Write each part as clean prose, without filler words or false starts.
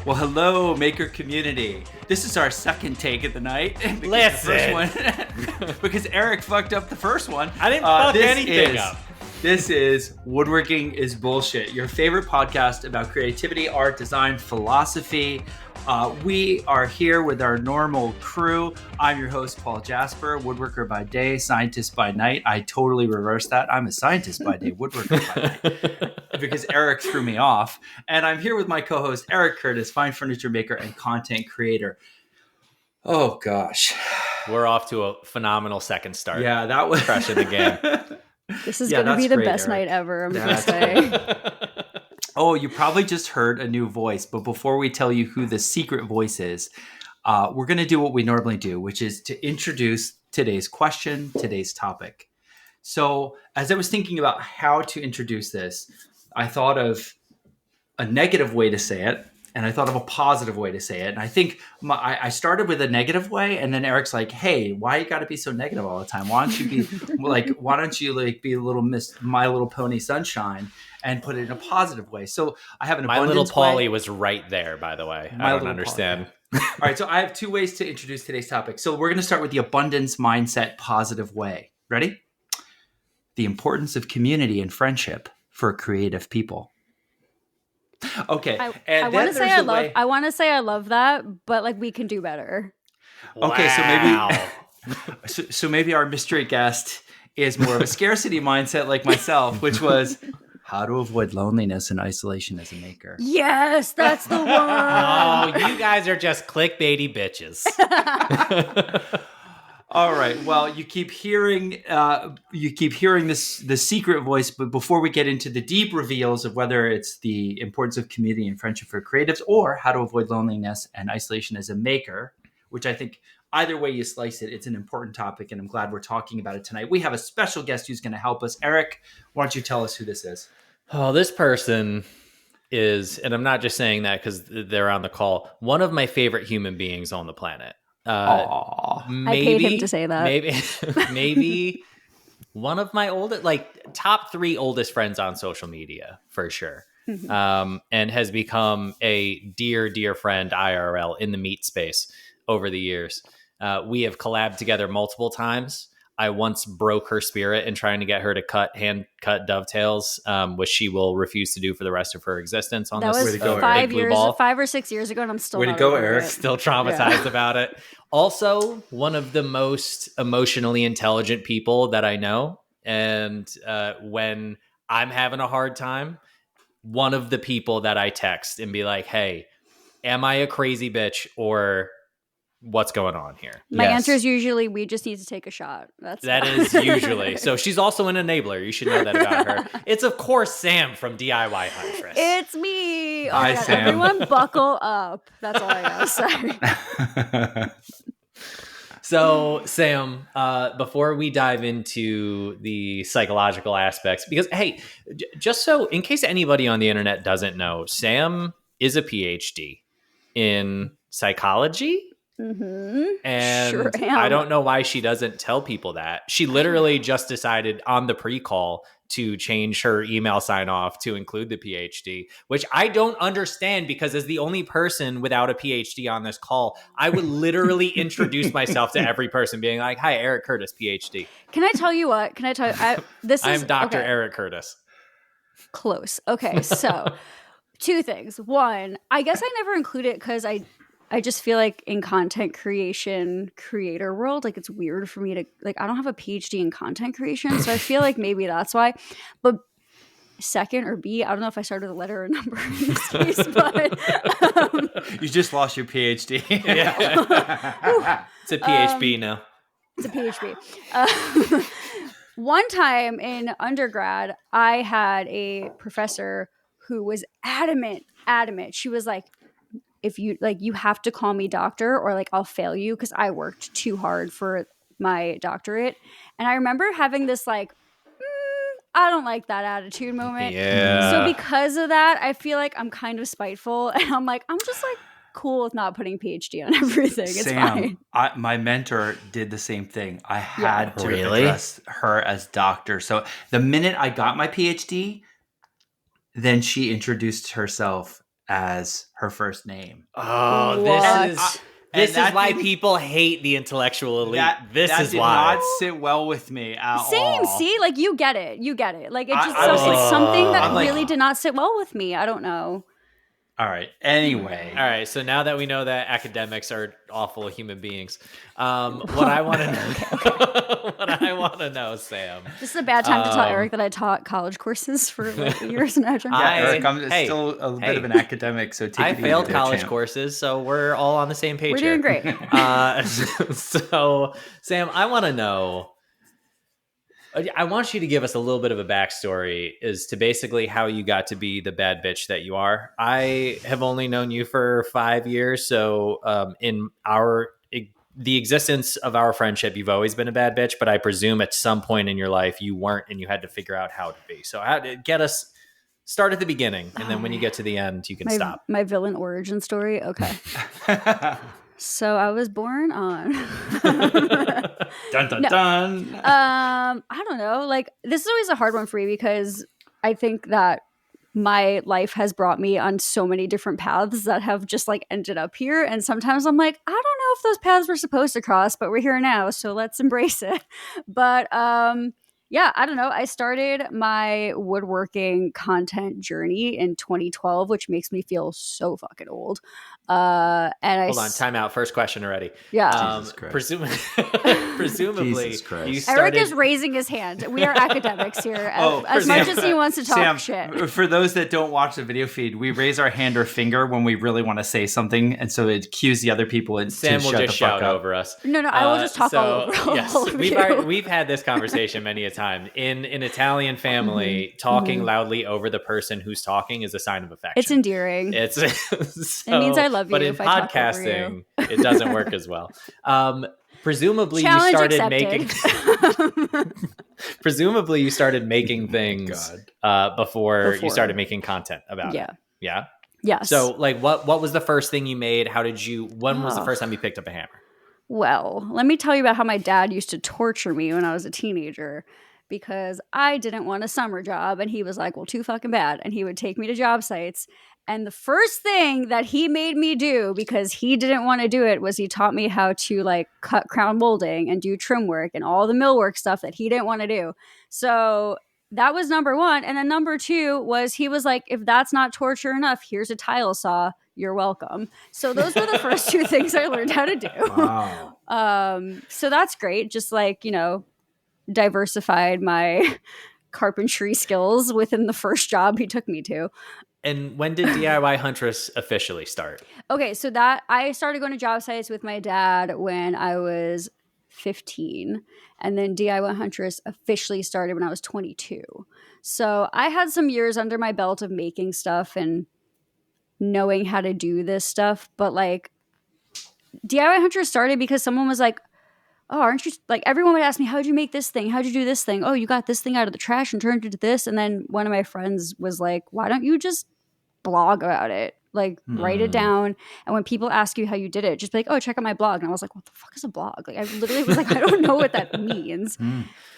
Well, hello, Maker community. This is our second take of the night. Listen. Because Eric fucked up the first one. I didn't fuck anything up. This is Woodworking is Bullshit, your favorite podcast about creativity, art, design, philosophy. We are here with our normal crew. I'm your host, Paul Jasper, woodworker by day, scientist by night. I totally reversed that. I'm a scientist by day, woodworker by night, because Eric threw me off. And I'm here with my co-host, Eric Curtis, fine furniture maker and content creator. Oh, gosh. We're off to a phenomenal second start. Yeah, that was crushing the game. This is going to be the best night ever, I'm going to say. Oh, you probably just heard a new voice, but before we tell you who the secret voice is, we're going to do what we normally do, which is to introduce today's question, today's topic. So as I was thinking about how to introduce this, I thought of a negative way to say it, and I thought of a positive way to say it. And I think I started with a negative way, and then Eric's like, "Hey, why you got to be so negative all the time? Why don't you be why don't you be a little My Little Pony Sunshine and put it in a positive way?" So I have an My abundance Little Polly way. was right there, by the way. My I don't Little understand. All right, so I have two ways to introduce today's topic. So we're going to start with the abundance mindset positive way. Ready? The importance of community and friendship for creative people. Okay, I want to say I love that, but we can do better. Okay, wow. so maybe our mystery guest is more of a scarcity mindset like myself, which was how to avoid loneliness and isolation as a maker. Yes, that's the one. Oh, you guys are just clickbaity bitches. All right. Well, you keep hearing this the secret voice, but before we get into the deep reveals of whether it's the importance of community and friendship for creatives or how to avoid loneliness and isolation as a maker, which I think either way you slice it, it's an important topic, and I'm glad we're talking about it tonight. We have a special guest who's going to help us. Eric, why don't you tell us who this is? Oh, this person is, and I'm not just saying that because they're on the call, one of my favorite human beings on the planet. I paid him to say that. Maybe one of my oldest, top 3 oldest friends on social media for sure. Mm-hmm. And has become a dear, dear friend IRL in the meat space over the years. We have collabed together multiple times. I once broke her spirit in trying to get her to hand cut dovetails, which she will refuse to do for the rest of her existence on this. That was 5 or 6 years ago, and I'm still Way to go, Eric. Still traumatized about it. Also, one of the most emotionally intelligent people that I know. And when I'm having a hard time, one of the people that I text and be like, "Hey, am I a crazy bitch or what's going on here?" My answer is usually, we just need to take a shot. That is usually. So she's also an enabler. You should know that about her. It's, of course, Sam from DIYHuntress. It's me. Hi, Sam. Everyone buckle up. That's all I gotta say. So, Sam, before we dive into the psychological aspects, because, hey, just so in case anybody on the internet doesn't know, Sam is a PhD in psychology. Mm-hmm. And sure I don't know why she doesn't tell people that. She literally just decided on the pre-call to change her email sign-off to include the PhD, which I don't understand, because as the only person without a PhD on this call, I would literally introduce myself to every person being like, "Hi, Eric Curtis, PhD." Can I tell you what? I'm Dr. Eric Curtis. Close. Okay, so 2 things. One, I guess I never include it because I just feel like in content creator world, it's weird for me to, I don't have a PhD in content creation. So I feel like maybe that's why. But second, or B, I don't know if I started with a letter or a number in this case, but. You just lost your PhD. Yeah. It's a PhD now. It's a PhD. One time in undergrad, I had a professor who was adamant. She was like, "If you you have to call me doctor or I'll fail you," because I worked too hard for my doctorate. And I remember having this I don't like that attitude moment. Yeah. So because of that, I feel like I'm kind of spiteful, and I'm just cool with not putting PhD on everything. It's Sam, fine. My mentor did the same thing. I had to address her as doctor. So the minute I got my PhD, then she introduced herself as her first name. Oh, What? this is why didn't- people hate the intellectual elite. that this that is did why. not sit well with me at Same. all. See, like you get it. Like it just I was it's like- something that I'm like- really did not sit well with me. I don't know. All right. Anyway. All right, so now that we know that academics are awful human beings, what I want to know, what I want to know, Sam. This is a bad time to tell Eric that I taught college courses for like years and Yeah, Eric, I'm still a bit of an academic, so take I it easy failed there, college champ. courses, so we're all on the same page. We're doing here. great. So, Sam, I want to know. I want you to give us a little bit of a backstory as to basically how you got to be the bad bitch that you are. I have only known you for 5 years, so in the existence of our friendship, you've always been a bad bitch. But I presume at some point in your life you weren't, and you had to figure out how to be. So, how to get us start at the beginning, and then when you get to the end, you can stop. My villain origin story. Okay. So I was born on. Dun dun dun. I don't know. Like this is always a hard one for me because I think that my life has brought me on so many different paths that have just like ended up here. And sometimes I'm like, I don't know if those paths were supposed to cross, but we're here now, so let's embrace it. But yeah, I don't know. I started my woodworking content journey in 2012, which makes me feel so fucking old. And Hold on, time out. First question already. Yeah. Jesus Christ. Presumably, Jesus Christ. you started. Eric is raising his hand. We are academics here. Oh, as much as he wants to talk Sam, shit. For those that don't watch the video feed, we raise our hand or finger when we really want to say something, and so it cues the other people and Sam to will shut just the fuck shout up. over us. No, I will just talk all over Yes, all of you. we've had this conversation many a time. In an Italian family, talking loudly over the person who's talking is a sign of affection. It's endearing. It's It means I love you But in if I talk over podcasting, it doesn't work as well. Presumably, Challenge you started accepted. making. Presumably, you started making things before you started making content about it. Yeah. Yes. So, like, what was the first thing you made? How did you? When was the first time you picked up a hammer? Well, let me tell you about how my dad used to torture me when I was a teenager because I didn't want a summer job. And he was like, well, too fucking bad. And he would take me to job sites. And the first thing that he made me do, because he didn't want to do it, was he taught me how to like cut crown molding and do trim work and all the millwork stuff that he didn't want to do. So that was number one. And then number two was he was like, if that's not torture enough, here's a tile saw. You're welcome. So those were the first two things I learned how to do. Wow. So that's great. Just like, you know, diversified my carpentry skills within the first job he took me to. And when did DIYHuntress officially start? Okay, so that I started going to job sites with my dad when I was 15, and then DIYHuntress officially started when I was 22. So I had some years under my belt of making stuff and knowing how to do this stuff, but like DIYHuntress started because someone was like, oh, aren't you, like, everyone would ask me, how'd you make this thing? How'd you do this thing? Oh, you got this thing out of the trash and turned it into this. And then one of my friends was like, why don't you just blog about it? Like, write it down. And when people ask you how you did it, just be like, oh, check out my blog. And I was like, what the fuck is a blog? Like, I literally was like, I don't know what that means.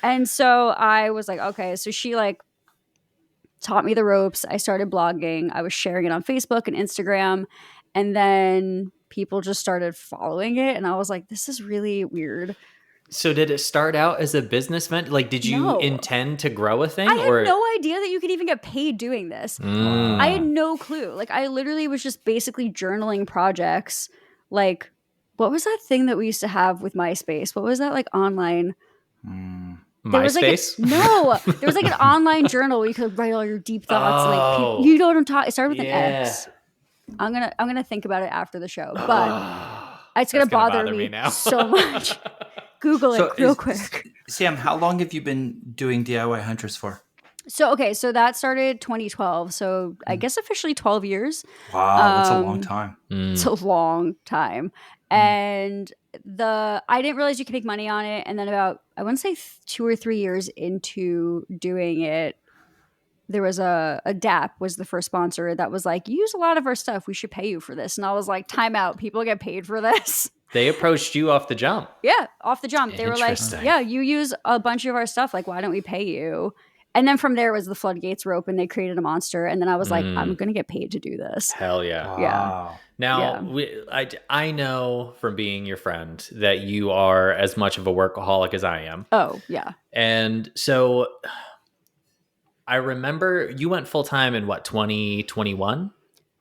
And so I was like, okay. So she like taught me the ropes. I started blogging. I was sharing it on Facebook and Instagram. And then people just started following it. And I was like, this is really weird. So did it start out as a business venture? Like, did you No. intend to grow a thing? I had no idea that you could even get paid doing this. I had no clue. Like, I literally was just basically journaling projects. Like, what was that thing that we used to have with MySpace? What was that, like, online? There was MySpace? there was like an online journal where you could write all your deep thoughts. Oh. Like, you know what I'm talking. It started with Yeah. an X. I'm gonna think about it after the show, but it's gonna That's gonna bother bother me me now. so much. Google it real quick. Sam, how long have you been doing DIYHuntress for? So that started 2012. So I guess officially 12 years. Wow, that's a long time. It's a long time. And I didn't realize you could make money on it. And then about, I want to say 2 or 3 years into doing it, there was a DAP was the first sponsor that was like, you use a lot of our stuff. We should pay you for this. And I was like, time out. People get paid for this. They approached you off the jump. Yeah, off the jump. They were like, Interesting. yeah, you use a bunch of our stuff. Like, why don't we pay you? And then from there was the floodgates were open. They created a monster. And then I was like, I'm Mm. going to get paid to do this. Hell yeah. Wow. Now, I know from being your friend that you are as much of a workaholic as I am. Oh, yeah. And so I remember you went full time in what, 2021?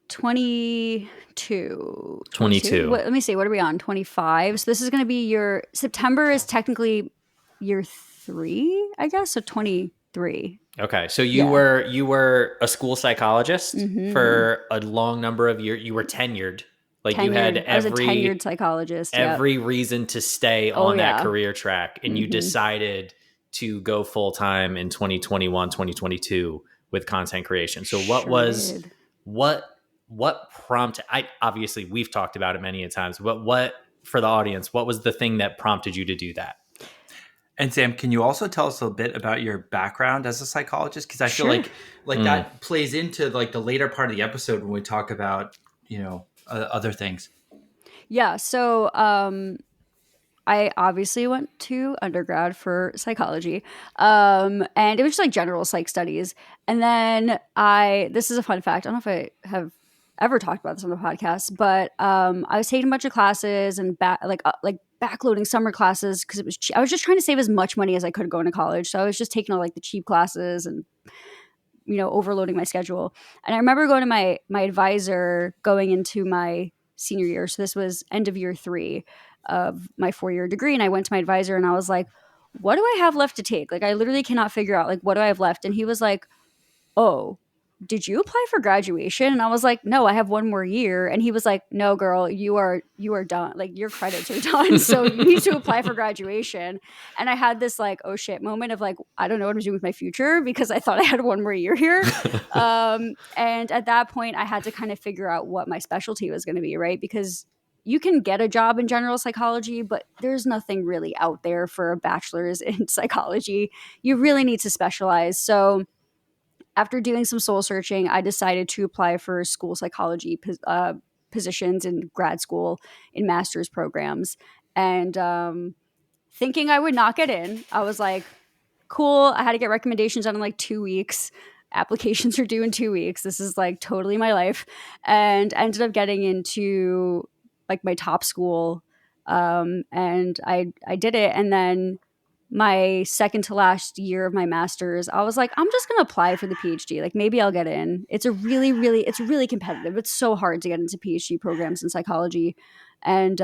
22. 22. Let me see. What are we on? 25. So this is going to be September is technically year 3, I guess. So 23. Okay. So you were a school psychologist for a long number of years. You were tenured. Like you had I was a tenured psychologist. Every reason to stay on that career track. And you decided to go full time in 2021, 2022 with content creation. So what prompted, obviously we've talked about it many a times, but what, for the audience, what was the thing that prompted you to do that? And Sam, can you also tell us a bit about your background as a psychologist? Because I feel like that plays into like the later part of the episode when we talk about, other things. Yeah. So I obviously went to undergrad for psychology, and it was just like general psych studies. And then this is a fun fact. I don't know if I have ever talked about this on the podcast, but I was taking a bunch of classes and backloading summer classes because it was I was just trying to save as much money as I could going to college. So I was just taking all like the cheap classes and overloading my schedule. And I remember going to my advisor going into my senior year. So this was end of year 3 of my 4-year degree. And I went to my advisor and I was like, what do I have left to take? Like, I literally cannot figure out like, what do I have left? And he was like, oh, did you apply for graduation? And I was like, no, I have 1 more year. And he was like, no, girl, you are done. Like, your credits are done. So you need to apply for graduation. And I had this like, oh shit moment of like, I don't know what I'm doing with my future because I thought I had 1 more year here. And at that point I had to kind of figure out what my specialty was going to be, right? Because you can get a job in general psychology, but there's nothing really out there for a bachelor's in psychology. You really need to specialize. So after doing some soul searching, I decided to apply for school psychology positions in grad school in master's programs. And thinking I would not get in, I was like, cool. I had to get recommendations done in like 2 weeks. Applications are due in 2 weeks. This is like totally my life. And I ended up getting into like my top school. And I did it. And then my second to last year of my master's, I was like, I'm just going to apply for the PhD. Like maybe I'll get in. It's really competitive. It's so hard to get into PhD programs in psychology. And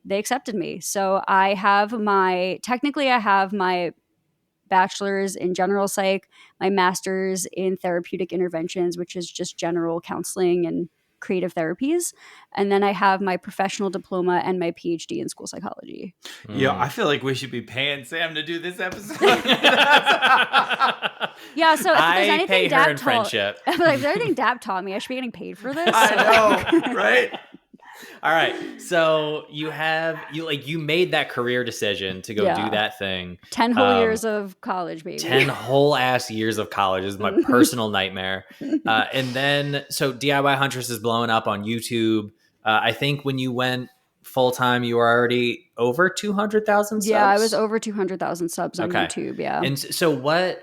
they accepted me. So I have my bachelor's in general psych, my master's in therapeutic interventions, which is just general counseling and creative therapies. And then I have my professional diploma and my PhD in school psychology. Yeah, I feel like we should be paying Sam to do this episode. Yeah, so if there's I anything pay her in friendship. If there's anything Dap taught me, I should be getting paid for this. I know, right? All right. So you made that career decision to go do that thing. 10 whole years of college, baby. 10 whole ass years of college is my personal nightmare. And then, so DIYHuntress is blowing up on YouTube. I think when you went full time, you were already over 200,000 subs? Yeah, I was over 200,000 subs on YouTube. Yeah. And so what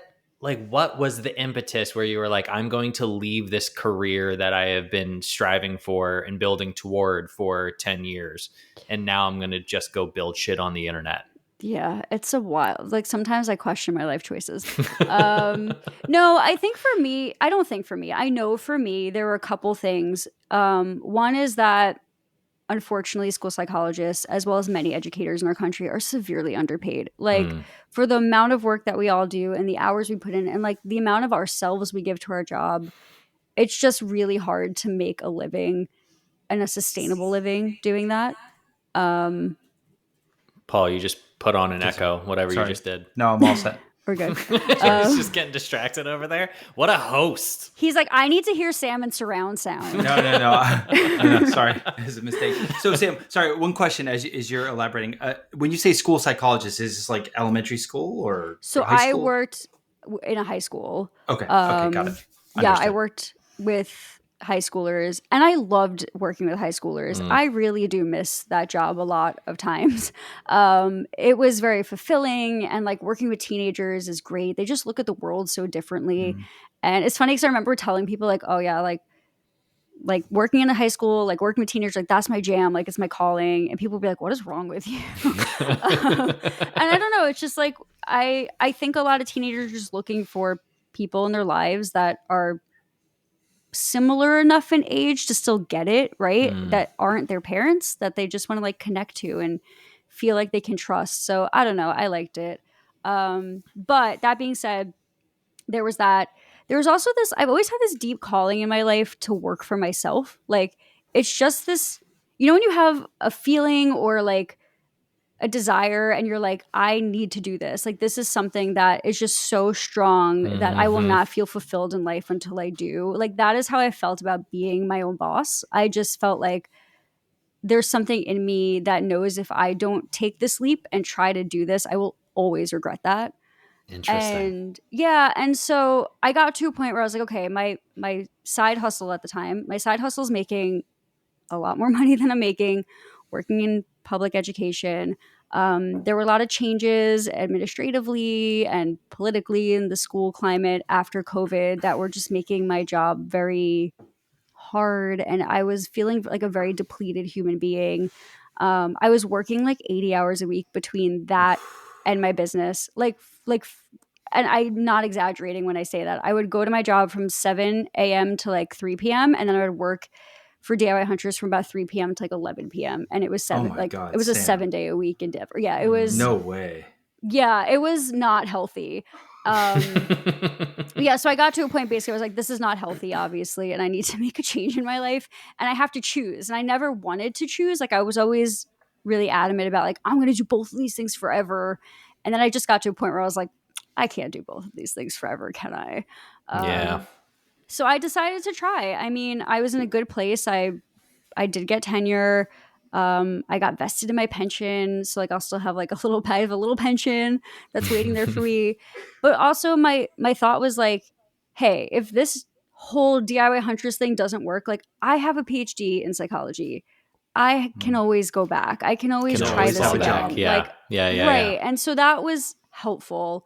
was the impetus where you were like, I'm going to leave this career that I have been striving for and building toward for 10 years. And now I'm going to just go build shit on the internet. Yeah, it's a wild. Like sometimes I question my life choices. No, I know for me, there were a couple things. One is that unfortunately, school psychologists, as well as many educators in our country, are severely underpaid. Like for the amount of work that we all do and the hours we put in and like the amount of ourselves we give to our job, it's just really hard to make a living and a sustainable living doing that. Paul, you just put on an echo, whatever you just did. No, I'm all set. We're good. He's just getting distracted over there. What a host. He's like, I need to hear Sam in surround sound. No. No, sorry. It was a mistake. So Sam, sorry, one question as you're elaborating. When you say school psychologist, is this like elementary school or high school? I worked in a high school. Okay, got it. Yeah, I worked with high schoolers, and I loved working with high schoolers. I really do miss that job a lot of times. It was very fulfilling, and like working with teenagers is great. They just look at the world so differently. And it's funny because I remember telling people like, oh yeah, like working in a high school, like working with teenagers, like that's my jam, like it's my calling. And people would be like, what is wrong with you? And I don't know, it's just like I think a lot of teenagers are just looking for people in their lives that are similar enough in age to still get it, right? That aren't their parents, that they just want to like connect to and feel like they can trust. So I don't know, I liked it. But that being said, there was that. There was also this, I've always had this deep calling in my life to work for myself. Like, it's just this, when you have a feeling or like a desire and you're like, I need to do this. Like, this is something that is just so strong that I will not feel fulfilled in life until I do. Like, that is how I felt about being my own boss. I just felt like there's something in me that knows if I don't take this leap and try to do this, I will always regret that. Interesting. And yeah, and so I got to a point where I was like, okay, my side hustle at the time, my side hustle is making a lot more money than I'm making working in public education. There were a lot of changes administratively and politically in the school climate after COVID that were just making my job very hard, and I was feeling like a very depleted human being. I was working like 80 hours a week between that and my business. And I'm not exaggerating when I say that. I would go to my job from 7 a.m. to like 3 p.m. and then I would work for DIYHuntress from about 3 p.m. to like 11 p.m. And it was Oh my God, it was a Sam. 7-day-a-week endeavor. Yeah, it was. No way. Yeah, it was not healthy. Yeah, so I got to a point basically I was like, this is not healthy, obviously, and I need to make a change in my life, and I have to choose. And I never wanted to choose. Like, I was always really adamant about like, I'm going to do both of these things forever. And then I just got to a point where I was like, I can't do both of these things forever, can I? Yeah. So I decided to try. I mean, I was in a good place. I did get tenure. I got vested in my pension, so like I'll still have like I have a little pension that's waiting there for me. But also my thought was like, hey, if this whole DIYHuntress thing doesn't work, like I have a PhD in psychology. I can always go back. I can always Can try always this fall again. back. Yeah. Like, Yeah. right. And so that was helpful.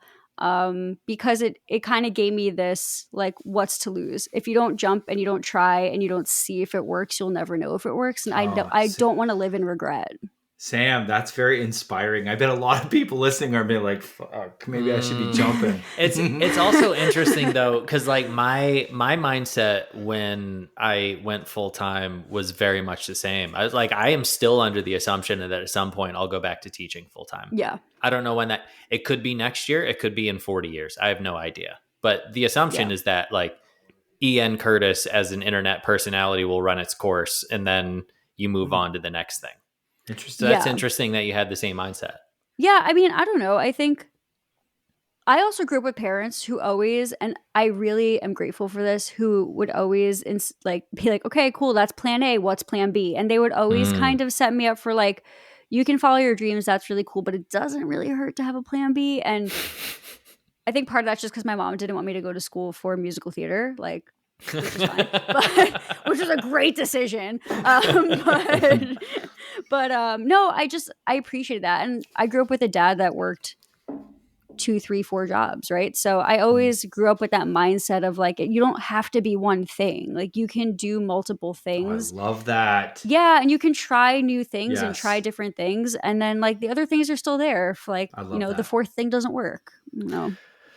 Because it kind of gave me this like, what's to lose? If you don't jump and you don't try and you don't see if it works, you'll never know if it works. And I don't want to live in regret. Sam, that's very inspiring. I bet a lot of people listening are being like, fuck, maybe I should be jumping. It's also interesting though, because like my mindset when I went full time was very much the same. I was like, I am still under the assumption that at some point I'll go back to teaching full time. Yeah. I don't know when it could be next year. It could be in 40 years. I have no idea. But the assumption is that like E.N. Curtis as an internet personality will run its course and then you move on to the next thing. Interesting. So that's interesting that you had the same mindset. Yeah. I mean, I don't know. I think I also grew up with parents who always, and I really am grateful for this, who would always be like, okay, cool, that's plan A, what's plan B? And they would always kind of set me up for like, you can follow your dreams, that's really cool, but it doesn't really hurt to have a plan B. And I think part of that's just because my mom didn't want me to go to school for musical theater, like, which is fine, which was a great decision. No, I appreciated that. And I grew up with a dad that worked 2, 3, 4 jobs, right? So I always grew up with that mindset of like, you don't have to be one thing. Like, you can do multiple things. I love that. Yeah, and you can try new things and try different things, and then like the other things are still there if like, the fourth thing doesn't work.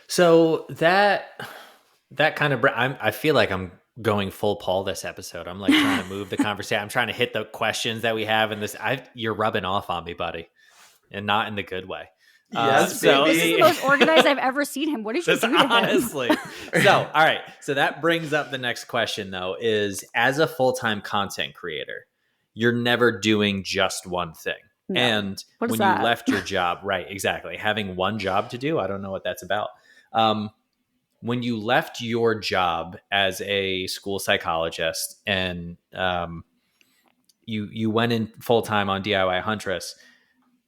So that kind of I feel like I'm going full Paul this episode. I'm like trying to move the conversation. I'm trying to hit the questions that we have in this. You're rubbing off on me, buddy, and not in the good way. Yes, so this is the most organized I've ever seen him. What did you do to him? Honestly. So, all right. So that brings up the next question, though, is as a full-time content creator, you're never doing just one thing. No. And when you left your job, right, exactly, having one job to do, I don't know what that's about. When you left your job as a school psychologist and you went in full-time on DIYHuntress,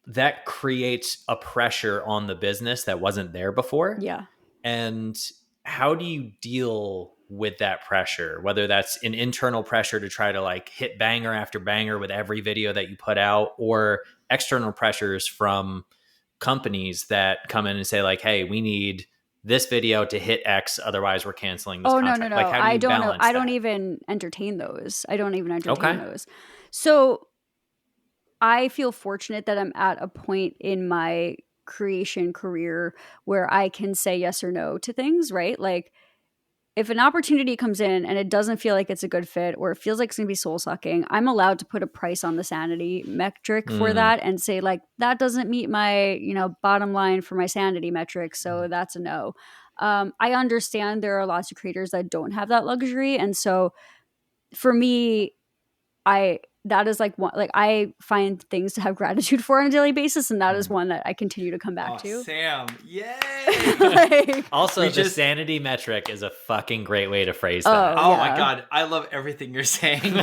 that creates a pressure on the business that wasn't there before. Yeah. And how do you deal with that pressure, whether that's an internal pressure to try to like hit banger after banger with every video that you put out, or external pressures from companies that come in and say like, hey, we need this video to hit X, otherwise we're canceling this contract. No. Like, how do you I don't know. balance I don't that? even entertain those. I don't even entertain Okay. those. So I feel fortunate that I'm at a point in my creation career where I can say yes or no to things, right? Like, if an opportunity comes in and it doesn't feel like it's a good fit, or it feels like it's going to be soul sucking, I'm allowed to put a price on the sanity metric for that and say like, that doesn't meet my, bottom line for my sanity metric. So that's a no. I understand there are lots of creators that don't have that luxury. And so for me, that is like one, like I find things to have gratitude for on a daily basis, and that is one that I continue to come back to. Sam, yay! Like, Also, the sanity metric is a fucking great way to phrase that. Oh my God, I love everything you're saying.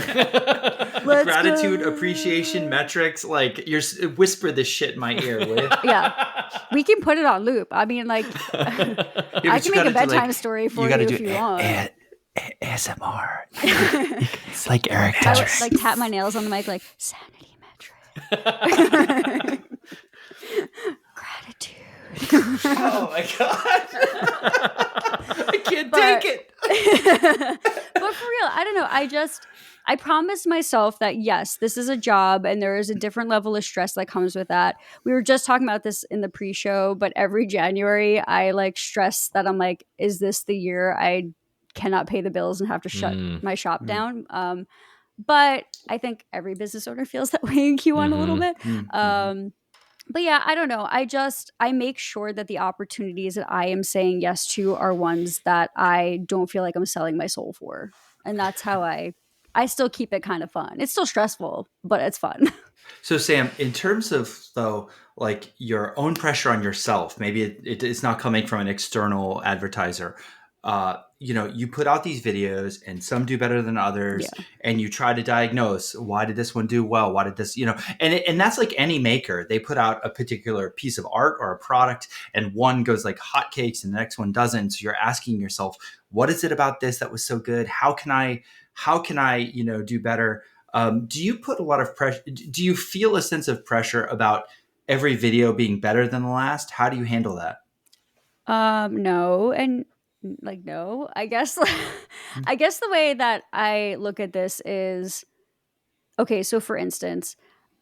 Gratitude, appreciation, metrics. Like, you're whisper this shit in my ear with. Yeah, we can put it on loop. I mean, like, I can make a bedtime story for you if you want. ASMR. It's like Eric does. I would like tap my nails on the mic, like sanity metric. Gratitude. Oh my God. I can't take it. But for real, I don't know. I promised myself that yes, this is a job and there is a different level of stress that comes with that. We were just talking about this in the pre-show, but every January I like stress that I'm like, is this the year I cannot pay the bills and have to shut my shop down? But I think every business owner feels that way in Q1 a little bit. But yeah, I don't know. I make sure that the opportunities that I am saying yes to are ones that I don't feel like I'm selling my soul for. And that's how I still keep it kind of fun. It's still stressful, but it's fun. So Sam, in terms of though, like your own pressure on yourself, maybe it's not coming from an external advertiser. You put out these videos and some do better than others, and you try to diagnose, why did this one do well? Why did this, and that's like any maker. They put out a particular piece of art or a product, and one goes like hotcakes and the next one doesn't. So you're asking yourself, what is it about this that was so good? How can I, do better? Do you put a lot of pressure? Do you feel a sense of pressure about every video being better than the last? How do you handle that? No. And like, no, I guess the way that I look at this is, okay, so for instance,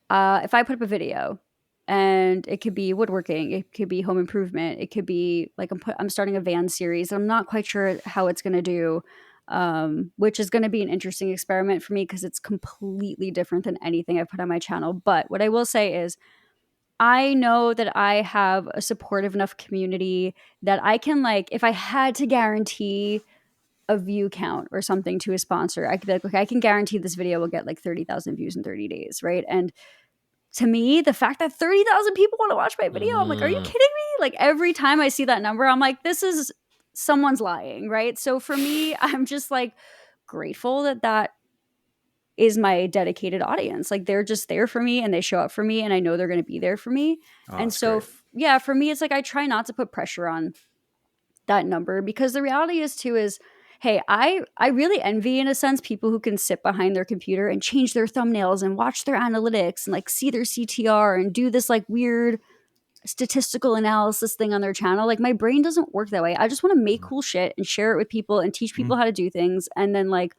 if I put up a video and it could be woodworking, it could be home improvement, it could be like I'm starting a van series. I'm not quite sure how it's going to do, which is going to be an interesting experiment for me because it's completely different than anything I've put on my channel. But what I will say is, I know that I have a supportive enough community that I can, like, if I had to guarantee a view count or something to a sponsor, I could be like, okay, I can guarantee this video will get like 30,000 views in 30 days, right? And to me, the fact that 30,000 people want to watch my video, I'm like, are you kidding me? Like, every time I see that number, I'm like, this is someone's lying, right? So for me, I'm just like grateful that is my dedicated audience. Like, they're just there for me and they show up for me and I know they're going to be there for me. And so, for me, it's like, I try not to put pressure on that number, because the reality is too is, hey, I really envy, in a sense, people who can sit behind their computer and change their thumbnails and watch their analytics and like see their CTR and do this like weird statistical analysis thing on their channel. Like, my brain doesn't work that way. I just want to make cool shit and share it with people and teach people how to do things. And then like,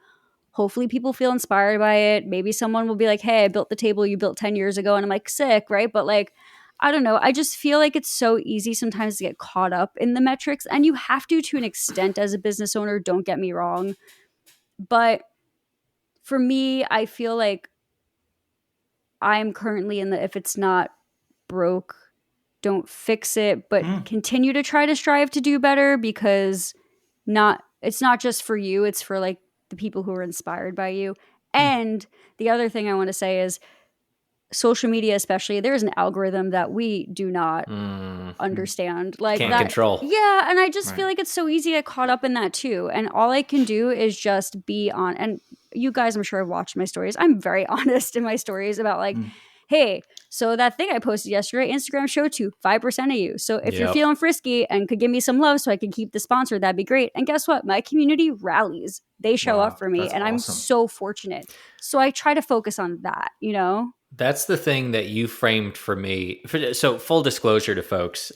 hopefully people feel inspired by it. Maybe someone will be like, hey, I built the table you built 10 years ago. And I'm like, sick, right? But like, I don't know. I just feel like it's so easy sometimes to get caught up in the metrics. And you have to an extent as a business owner, don't get me wrong. But for me, I feel like I'm currently in the, if it's not broke, don't fix it, but continue to try to strive to do better, because it's not just for you. It's for like the people who are inspired by you. And the other thing I want to say is, social media especially, there's an algorithm that we do not understand. Like, can't control. Yeah, and I just feel like it's so easy to get caught up in that too. And all I can do is just be on, and you guys I'm sure have watched my stories. I'm very honest in my stories about like, hey, So that thing I posted yesterday, Instagram showed to 5% of you. So if you're Yep. feeling frisky and could give me some love so I can keep the sponsor, that'd be great. And guess what? My community rallies. They show Wow, up for me, that's and I'm awesome. so fortunate. So I try to focus on that, you know? That's the thing that you framed for me. So full disclosure to folks,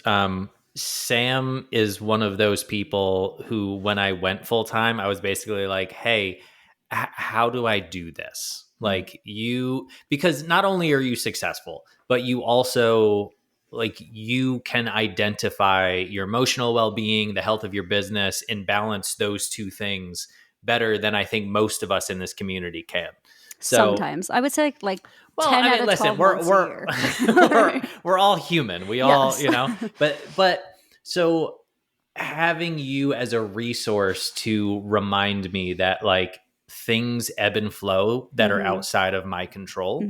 Sam is one of those people who, when I went full time, I was basically like, hey, how do I do this? Like because not only are you successful, but you also like you can identify your emotional well-being, the health of your business, and balance those two things better than I think most of us in this community can. So Sometimes I would say like well, 10 I out mean, of listen, 12 months a year. we're all human. We all, Yes. you know, but so having you as a resource to remind me that like things ebb and flow that are outside of my control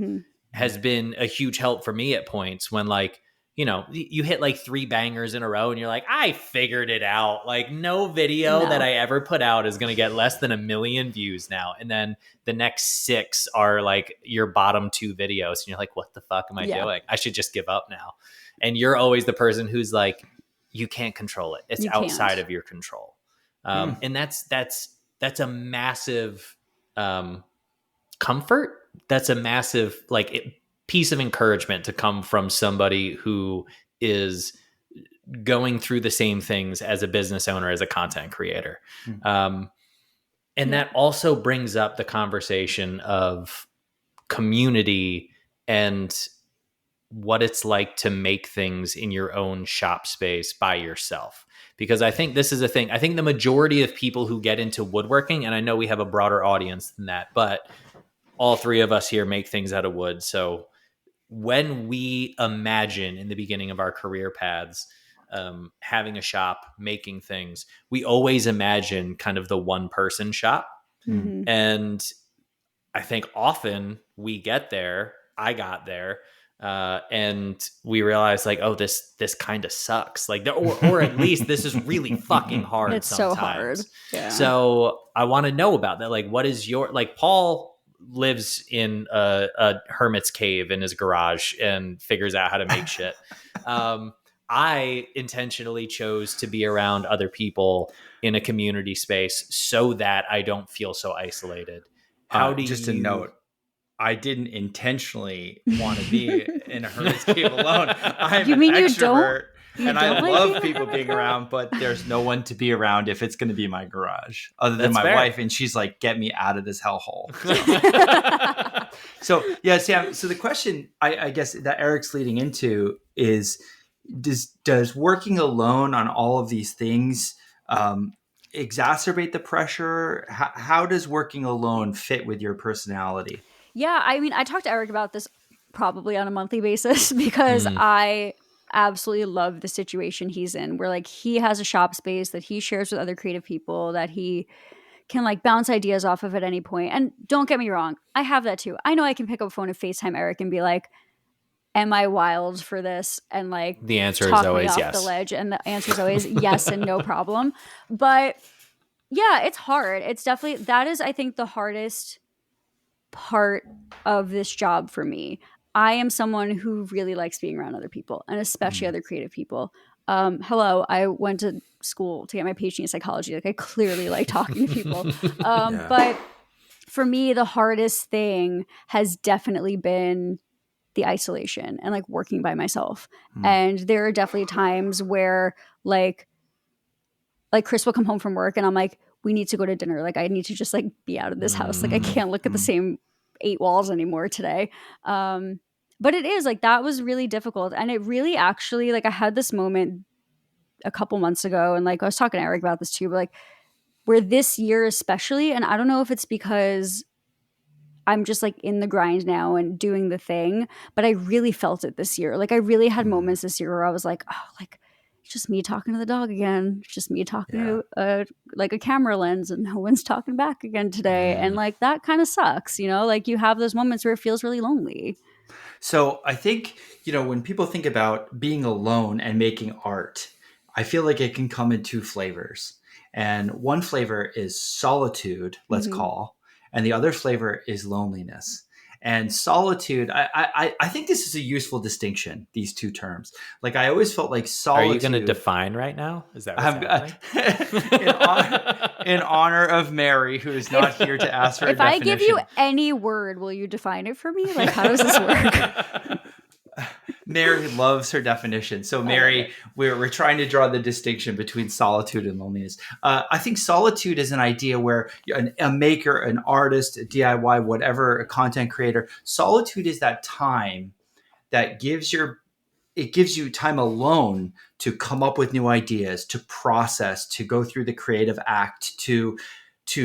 has been a huge help for me at points when like, you know, you hit like 3 bangers in a row and you're like, I figured it out. Like no video that I ever put out is going to get less than 1 million views now. And then the next 6 are like your bottom 2 videos. And you're like, what the fuck am I doing? I should just give up now. And you're always the person who's like, you can't control it. It's outside of your control. And that's a massive comfort. That's a massive piece of encouragement to come from somebody who is going through the same things as a business owner, as a content creator. And that also brings up the conversation of community and what it's like to make things in your own shop space by yourself. Because I think this is a thing. I think the majority of people who get into woodworking, and I know we have a broader audience than that, but all 3 of us here make things out of wood. So when we imagine in the beginning of our career paths, having a shop, making things, we always imagine kind of the one person shop. And I think often we get there, I got there, and we realize like, oh, this kind of sucks. Like, or at least this is really fucking hard. It's sometimes. so hard. Yeah. So I want to know about that. Like, what is your, like Paul lives in a hermit's cave in his garage and figures out how to make shit. I intentionally chose to be around other people in a community space so that I don't feel so isolated. How do just you... a note, I didn't intentionally want to be in a hermit's cave alone. I'm You mean an you extrovert, don't and I like love people being around, but there's no one to be around if it's going to be my garage, other than That's my fair. wife, and she's like, "Get me out of this hellhole." So yeah, Sam. So the question, I guess that Eric's leading into is, does working alone on all of these things exacerbate the pressure? How does working alone fit with your personality? Yeah, I mean, I talk to Eric about this probably on a monthly basis because I absolutely love the situation he's in, where like he has a shop space that he shares with other creative people that he can like bounce ideas off of at any point. And don't get me wrong, I have that too. I know I can pick up a phone and FaceTime Eric and be like, am I wild for this? And like The answer talk is always me off yes. the ledge. And the answer is always yes and no problem. But yeah, it's hard. It's definitely, that is, I think, the hardest part of this job for me. I am someone who really likes being around other people, and especially other creative people. Hello, I went to school to get my PhD in psychology. Like I clearly like talking to people. But for me, the hardest thing has definitely been the isolation and like working by myself. And there are definitely times where like Chris will come home from work and I'm like, we need to go to dinner. Like I need to just like be out of this house. Like I can't look at the same 8 walls anymore today. But it is like, that was really difficult. And it really actually, like I had this moment a couple months ago, and like I was talking to Eric about this too, but like where this year especially, and I don't know if it's because I'm just like in the grind now and doing the thing, but I really felt it this year. Like I really had moments this year where I was like, oh, like it's just me talking to the dog again. It's just me talking to like a camera lens, and no one's talking back again today. And like that kind of sucks, you know, like you have those moments where it feels really lonely. So I think, when people think about being alone and making art, I feel like it can come in 2 flavors. And one flavor is solitude, let's call, and the other flavor is loneliness. And solitude, I think this is a useful distinction, these two terms. Like I always felt like solitude. Are you going to define right now? Is that what's happening? in honor of Mary, who is not here to ask for a definition. If I give you any word, will you define it for me? Like, how does this work? Mary loves her definition. So Mary, we're trying to draw the distinction between solitude and loneliness. I think solitude is an idea where a maker, an artist, a DIY, whatever, a content creator, solitude is that time that gives you time alone to come up with new ideas, to process, to go through the creative act, to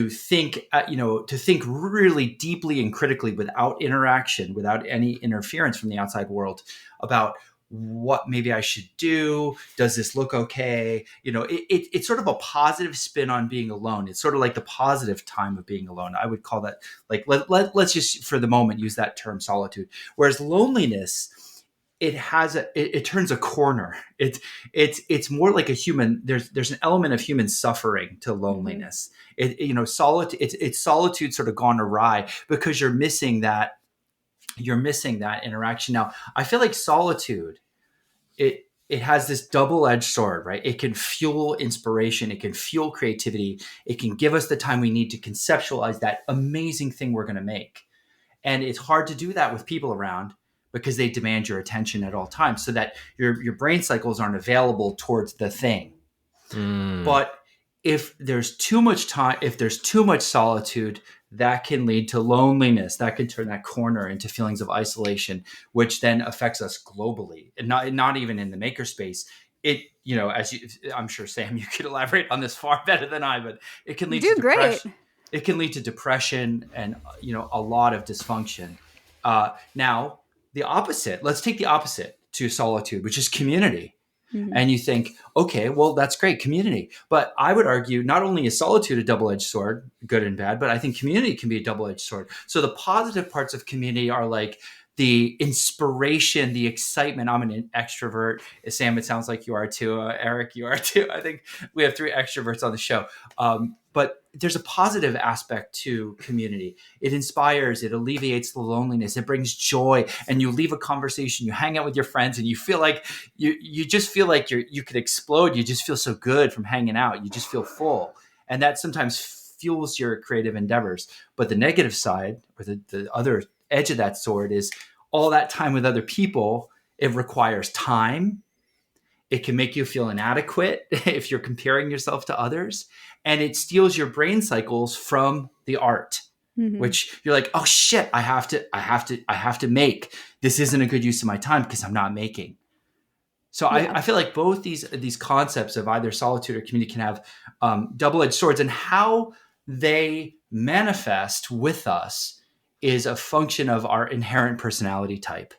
think, to think really deeply and critically without interaction, without any interference from the outside world about what maybe I should do. Does this look okay? It's sort of a positive spin on being alone. It's sort of like the positive time of being alone. I would call that, like, let's just for the moment use that term solitude. Whereas loneliness, it turns a corner. It's more like a human. There's an element of human suffering to loneliness. Solitude. It's solitude sort of gone awry because you're missing that interaction. Now, I feel like solitude, it has this double-edged sword, right? It can fuel inspiration. It can fuel creativity. It can give us the time we need to conceptualize that amazing thing we're going to make. And it's hard to do that with people around because they demand your attention at all times, so that your brain cycles aren't available towards the thing. But if there's too much time, if there's too much solitude, that can lead to loneliness. That can turn that corner into feelings of isolation, which then affects us globally, and not even in the makerspace. I'm sure, Sam, you could elaborate on this far better than I, but it can lead to depression. It can lead to depression and, a lot of dysfunction. Now, the opposite, let's take the opposite to solitude, which is community. Mm-hmm. And you think, okay, well, that's great, community. But I would argue not only is solitude a double-edged sword, good and bad, but I think community can be a double-edged sword. So the positive parts of community are like the inspiration, the excitement. I'm an extrovert. Sam, it sounds like you are too. Eric, you are too. I think we have 3 extroverts on the show. But there's a positive aspect to community. It inspires, it alleviates the loneliness, it brings joy. And you leave a conversation, you hang out with your friends, and you feel like you just feel like you could explode. You just feel so good from hanging out. You just feel full. And that sometimes fuels your creative endeavors. But the negative side, or the other edge of that sword, is all that time with other people. It requires time. It can make you feel inadequate if you're comparing yourself to others. And it steals your brain cycles from the art, which you're like, oh shit, I have to make. This isn't a good use of my time because I'm not making. So yeah. I feel like both these concepts of either solitude or community can have double-edged swords, and how they manifest with us is a function of our inherent personality type.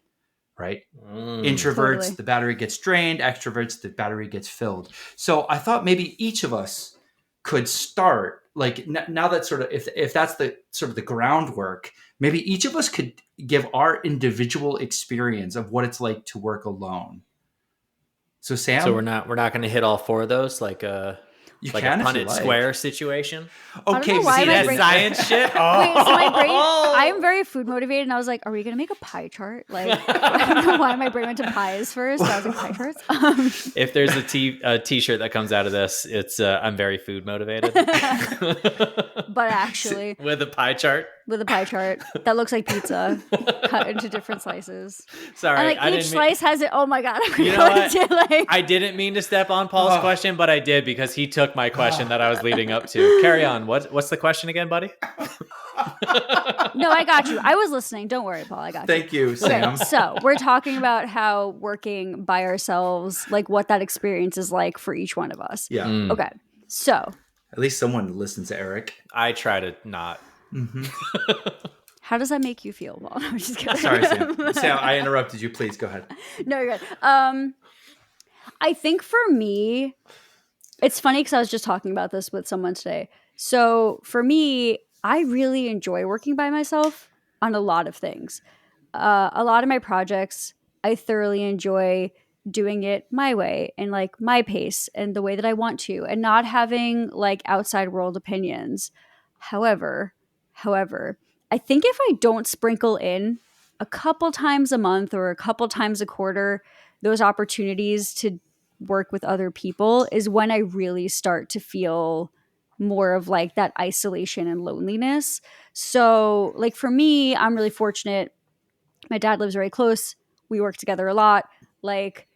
Right? Introverts, totally. The battery gets drained. Extroverts, the battery gets filled. So I thought maybe each of us could start, like, now that sort of, if that's the sort of the groundwork, maybe each of us could give our individual experience of what it's like to work alone. So Sam, so we're not going to hit all 4 of those, like a Punnett Square situation. Okay, see that science shit. Oh. Wait, so my brain, I'm very food motivated, and I was like, are we gonna make a pie chart? Like, I don't know why my brain went to pies first. I was like, pie charts. If there's a t-shirt that comes out of this, it's I'm very food motivated. But actually, with a pie chart. With a pie chart that looks like pizza cut into different slices. Sorry, and each slice has it. Oh my god! You know what? I didn't mean to step on Paul's question, but I did, because he took my question that I was leading up to. Carry on. What's the question again, buddy? No, I got you. I was listening. Don't worry, Paul. I got you. Thank you, Sam. Okay, so we're talking about how working by ourselves, like what that experience is like for each one of us. Yeah. Okay. So at least someone listens to Eric. I try to not. Mm-hmm. How does that make you feel, Paul? I'm just kidding. Sorry, Sam. Sam, I interrupted you. Please go ahead. No, you're good. I think for me, it's funny because I was just talking about this with someone today. So for me, I really enjoy working by myself on a lot of things. A lot of my projects, I thoroughly enjoy doing it my way and like my pace and the way that I want to, and not having like outside world opinions. However, I think if I don't sprinkle in a couple times a month or a couple times a quarter those opportunities to work with other people is when I really start to feel more of like that isolation and loneliness. So like for me, I'm really fortunate. My dad lives very close. We work together a lot. Like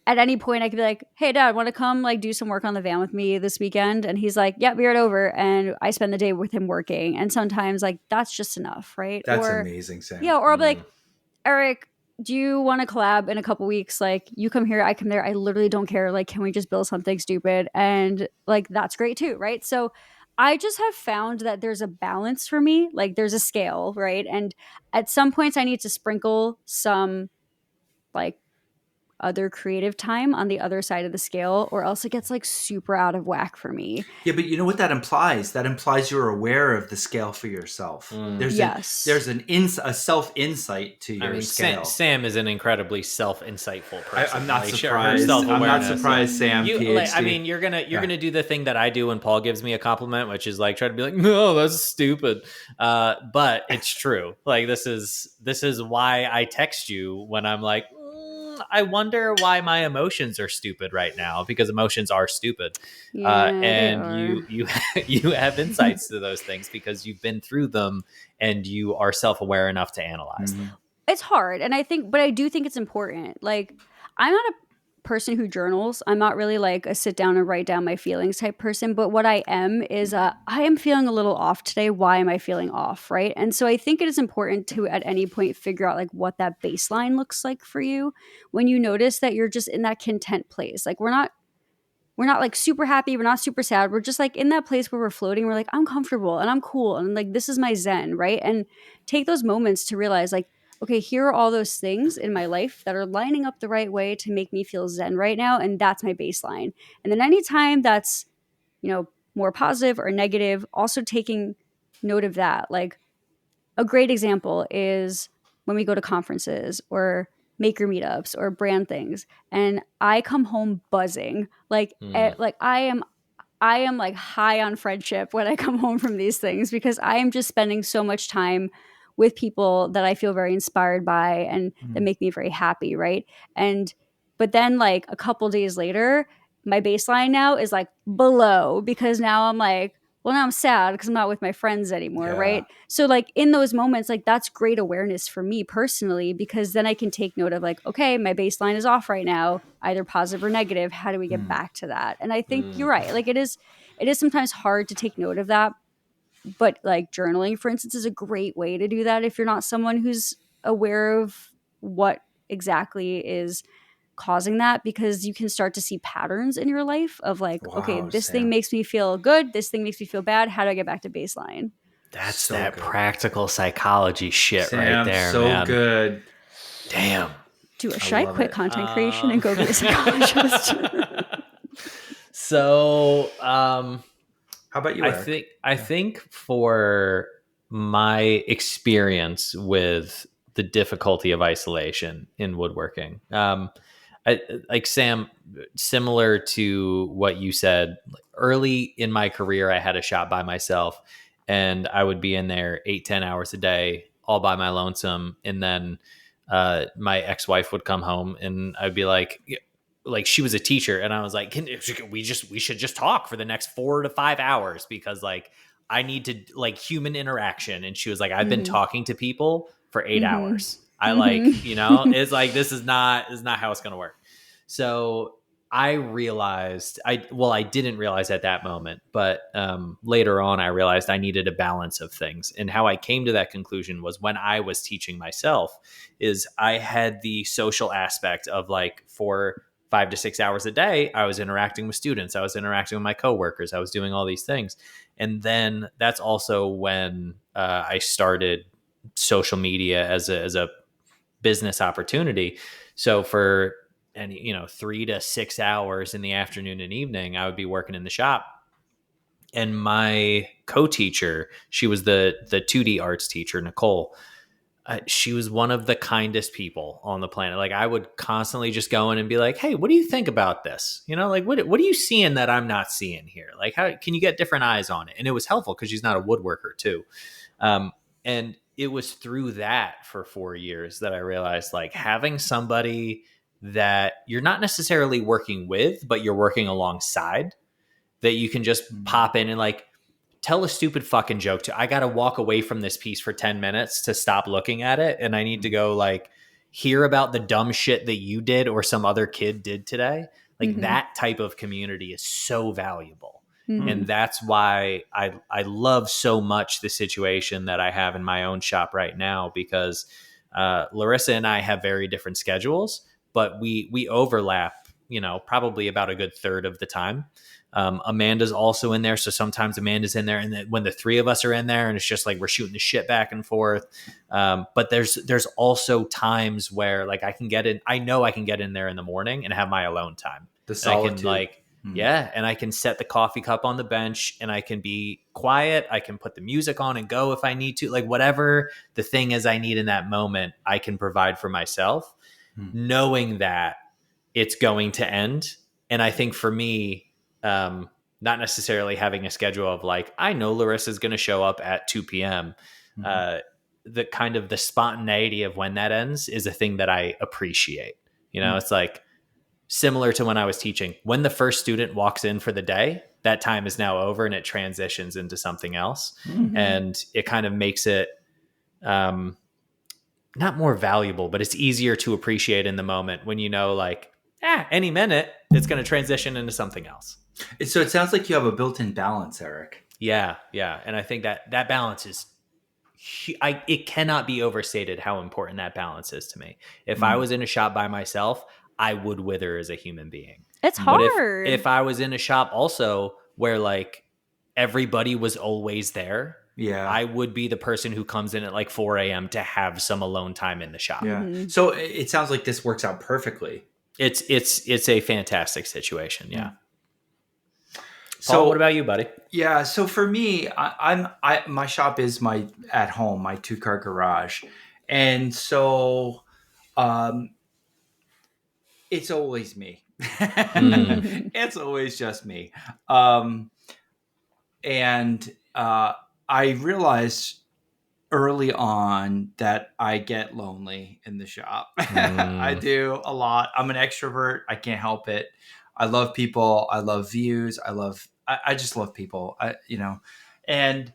at any point I could be like, hey dad, want to come like do some work on the van with me this weekend? And he's like, yeah, be right over. And I spend the day with him working. And sometimes like that's just enough, right? That's Or amazing, Sam. yeah, or I'll be like, Eric, do you want to collab in a couple weeks? Like you come here, I come there. I literally don't care. Like, can we just build something stupid? And like that's great too, right? So I just have found that there's a balance for me. Like there's a scale, right? And at some points I need to sprinkle some like other creative time on the other side of the scale, or else it gets like super out of whack for me. Yeah, but you know what that implies? That implies you're aware of the scale for yourself. There's a self insight to your scale. Sam is an incredibly self-insightful person. I'm not Like, surprised. I'm not surprised, Sam. I mean, you're gonna do the thing that I do when Paul gives me a compliment, which is like try to be like, no, that's stupid. But it's true. Like this is why I text you when I'm like, I wonder why my emotions are stupid right now, because emotions are stupid. And you have insights to those things because you've been through them and you are self-aware enough to analyze them. It's hard. And I do think it's important. Like I'm not a person who journals. I'm not really like a sit down and write down my feelings type person. But what I am is I am feeling a little off today. Why am I feeling off? Right. And so I think it is important to at any point figure out like what that baseline looks like for you when you notice that you're just in that content place. Like we're not like super happy. We're not super sad. We're just like in that place where we're floating. We're like, I'm comfortable and I'm cool. And like, this is my Zen. Right. And take those moments to realize like, okay, here are all those things in my life that are lining up the right way to make me feel Zen right now. And that's my baseline. And then anytime that's, more positive or negative, also taking note of that. Like a great example is when we go to conferences or maker meetups or brand things. And I come home buzzing. Like I am like high on friendship when I come home from these things because I am just spending so much time with people that I feel very inspired by and that make me very happy, right? But then like a couple days later, my baseline now is like below because now I'm like, well, now I'm sad because I'm not with my friends anymore, right? So like in those moments, like that's great awareness for me personally because then I can take note of like, okay, my baseline is off right now, either positive or negative. How do we get back to that? And I think you're right. Like it is sometimes hard to take note of that. But like journaling, for instance, is a great way to do that if you're not someone who's aware of what exactly is causing that, because you can start to see patterns in your life of like, okay, this thing makes me feel good. This thing makes me feel bad. How do I get back to baseline? That's so that good. Practical psychology shit right there, so man. Good. Damn. Should I quit content creation and go be a psychologist? So, how about you, Eric? I think for my experience with the difficulty of isolation in woodworking, like Sam, similar to what you said, early in my career, I had a shop by myself and I would be in there 8-10 hours a day, all by my lonesome. And then my ex-wife would come home and I'd be like she was a teacher and I was like, we should just talk for the next 4 to 5 hours because like I need to like human interaction. And she was like, I've been talking to people for 8 hours. I like, it's like, this is not how it's going to work. So I realized I didn't realize at that moment, but later on I realized I needed a balance of things. And how I came to that conclusion was when I was teaching myself is I had the social aspect of like for 5 to 6 hours a day, I was interacting with students. I was interacting with my coworkers. I was doing all these things. And then that's also when I started social media as a business opportunity. So for 3 to 6 hours in the afternoon and evening, I would be working in the shop. And my co-teacher, she was the 2D arts teacher, Nicole. She was one of the kindest people on the planet. Like I would constantly just go in and be like, hey, what do you think about this? Like what are you seeing that I'm not seeing here? Like how can you get different eyes on it? And it was helpful because she's not a woodworker too. And it was through that for 4 years that I realized, like, having somebody that you're not necessarily working with, but you're working alongside, that you can just pop in and like tell a stupid fucking joke to. I got to walk away from this piece for 10 minutes to stop looking at it. And I need to go like hear about the dumb shit that you did or some other kid did today. Like that type of community is so valuable. And that's why I love so much the situation that I have in my own shop right now, because Larissa and I have very different schedules, but we overlap, you know, probably about a good third of the time. Amanda's also in there. So sometimes Amanda's in there, and then when the three of us are in there and it's just like we're shooting the shit back and forth. But there's also times where like I know I can get in there in the morning and have my alone time. The solitude. And I can set the coffee cup on the bench and I can be quiet. I can put the music on and go if I need to, like whatever the thing is I need in that moment, I can provide for myself, knowing that it's going to end. And I think for me, not necessarily having a schedule of like, I know Larissa's going to show up at 2 p.m. The kind of the spontaneity of when that ends is a thing that I appreciate. You know, it's like, similar to when I was teaching, when the first student walks in for the day, that time is now over and it transitions into something else. And it kind of makes it not more valuable, but it's easier to appreciate in the moment when you know, like, any minute it's going to transition into something else. So it sounds like you have a built-in balance, Eric. Yeah. And I think that balance is, it cannot be overstated how important that balance is to me. If I was in a shop by myself, I would wither as a human being. It's hard. But if I was in a shop also where like everybody was always there, I would be the person who comes in at like 4 a.m. to have some alone time in the shop. So it sounds like this works out perfectly. It's a fantastic situation. Yeah. So Paul, what about you, buddy? Yeah. So for me, my shop is my at home, my 2-car garage. And so, it's always me. It's always just me. And I realized early on that I get lonely in the shop. I do a lot. I'm an extrovert. I can't help it. I love people. I love views. I just love people, and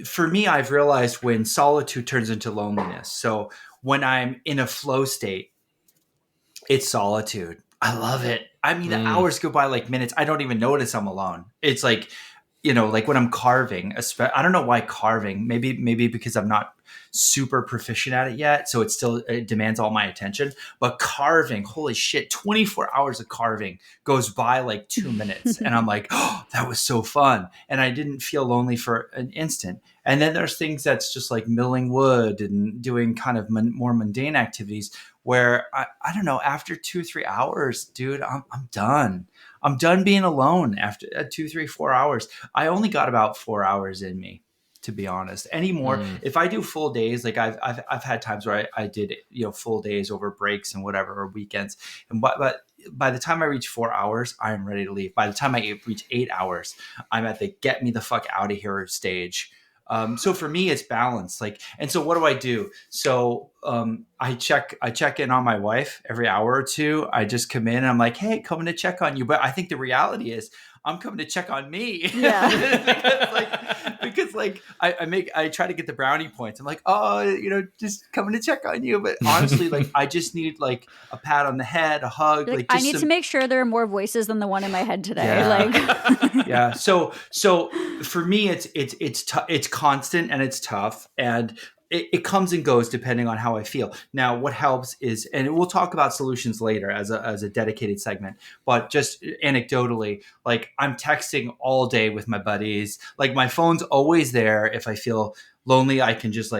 for me, I've realized when solitude turns into loneliness. So when I'm in a flow state, it's solitude. I love it. I mean, the hours go by like minutes. I don't even notice I'm alone. It's like, like when I'm carving, I don't know why carving, maybe because I'm not super proficient at it yet. So it demands all my attention, but carving, holy shit, 24 hours of carving goes by like 2 minutes. And I'm like, oh, that was so fun. And I didn't feel lonely for an instant. And then there's things that's just like milling wood and doing kind of more mundane activities where I don't know, after 2-3 hours, dude, I'm done. I'm done being alone after 2, 3, 4 hours. I only got about 4 hours in me, to be honest. Anymore, if I do full days, like I've had times where I did, full days over breaks and whatever, or weekends. And but by the time I reach 4 hours, I am ready to leave. By the time I reach 8 hours, I'm at the get me the fuck out of here stage. So for me, it's balance. And so what do I do? So I check in on my wife every hour or two. I just come in and I'm like, hey, coming to check on you. But I think the reality is I'm coming to check on me. Yeah. because I try to get the brownie points. I'm like, oh, just coming to check on you. But honestly, I just need like a pat on the head, a hug. I need to make sure there are more voices than the one in my head today. Yeah. Yeah. So for me, it's constant and it's tough, and it comes and goes depending on how I feel. Now, what helps is, and we'll talk about solutions later as a dedicated segment, but just anecdotally, I'm texting all day with my buddies. My phone's always there. If I feel lonely, I can just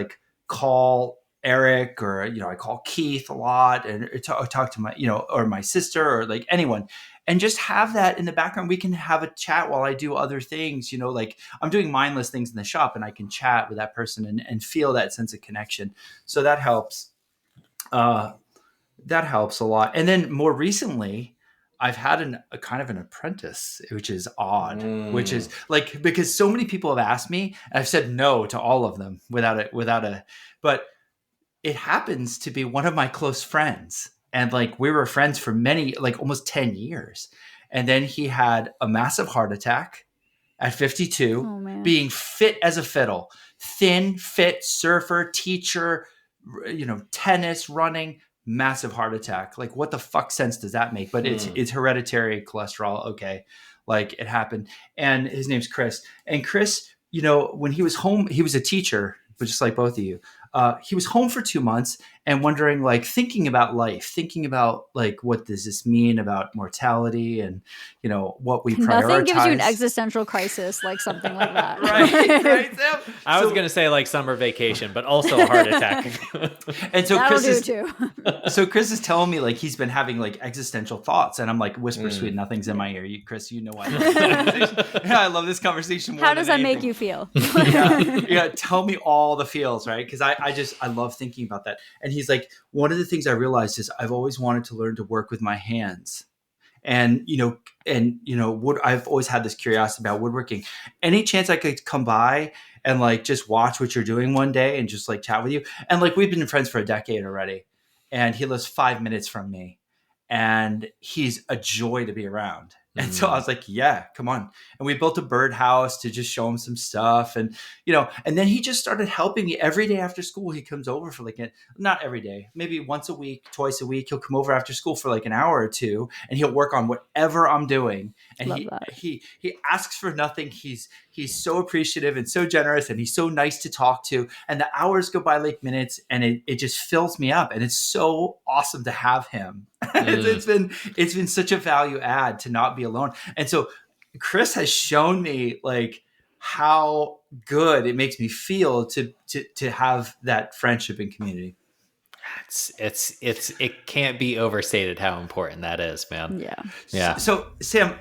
call Eric, or, I call Keith a lot, and talk to my, or my sister, or anyone, and just have that in the background. We can have a chat while I do other things, I'm doing mindless things in the shop, and I can chat with that person and feel that sense of connection. So that helps. That helps a lot. And then more recently, I've had a kind of an apprentice, which is odd, which is like, because so many people have asked me, and I've said no to all of them but it happens to be one of my close friends. And like, we were friends for many, like almost 10 years. And then he had a massive heart attack at 52, being fit as a fiddle, thin, fit, surfer, teacher, tennis, running, massive heart attack. Like, what the fuck sense does that make? But it's hereditary cholesterol. Okay. Like, it happened. And his name's Chris. And Chris, when he was home, he was a teacher, but just like both of you. He was home for 2 months and wondering, like, thinking about life, thinking about like, what does this mean about mortality and, what we prioritize. Nothing gives you an existential crisis like something like that. Right, Sam? I was going to say like summer vacation, but also a heart attack. And so That'll so Chris is telling me like he's been having like existential thoughts, and I'm like, whisper sweet nothings in my ear. Chris, you know why? I love this conversation. How does that make you feel? yeah, tell me all the feels, right? Because I love thinking about that. And he's like, one of the things I realized is I've always wanted to learn to work with my hands. And, I've always had this curiosity about woodworking. Any chance I could come by and like just watch what you're doing one day and just like chat with you. And like, we've been friends for a decade already, and he lives 5 minutes from me, and he's a joy to be around. And so I was like, yeah, come on. And we built a birdhouse to just show him some stuff. And, and then he just started helping me every day after school. He comes over for like, not every day, maybe once a week, twice a week. He'll come over after school for like an hour or two, and he'll work on whatever I'm doing. And he asks for nothing. He's so appreciative and so generous, and he's so nice to talk to. And the hours go by like minutes, and it just fills me up. And it's so awesome to have him. It's been such a value add to not be alone. And so Chris has shown me like how good it makes me feel to have that friendship and community. It can't be overstated how important that is, man. Yeah. So Sam,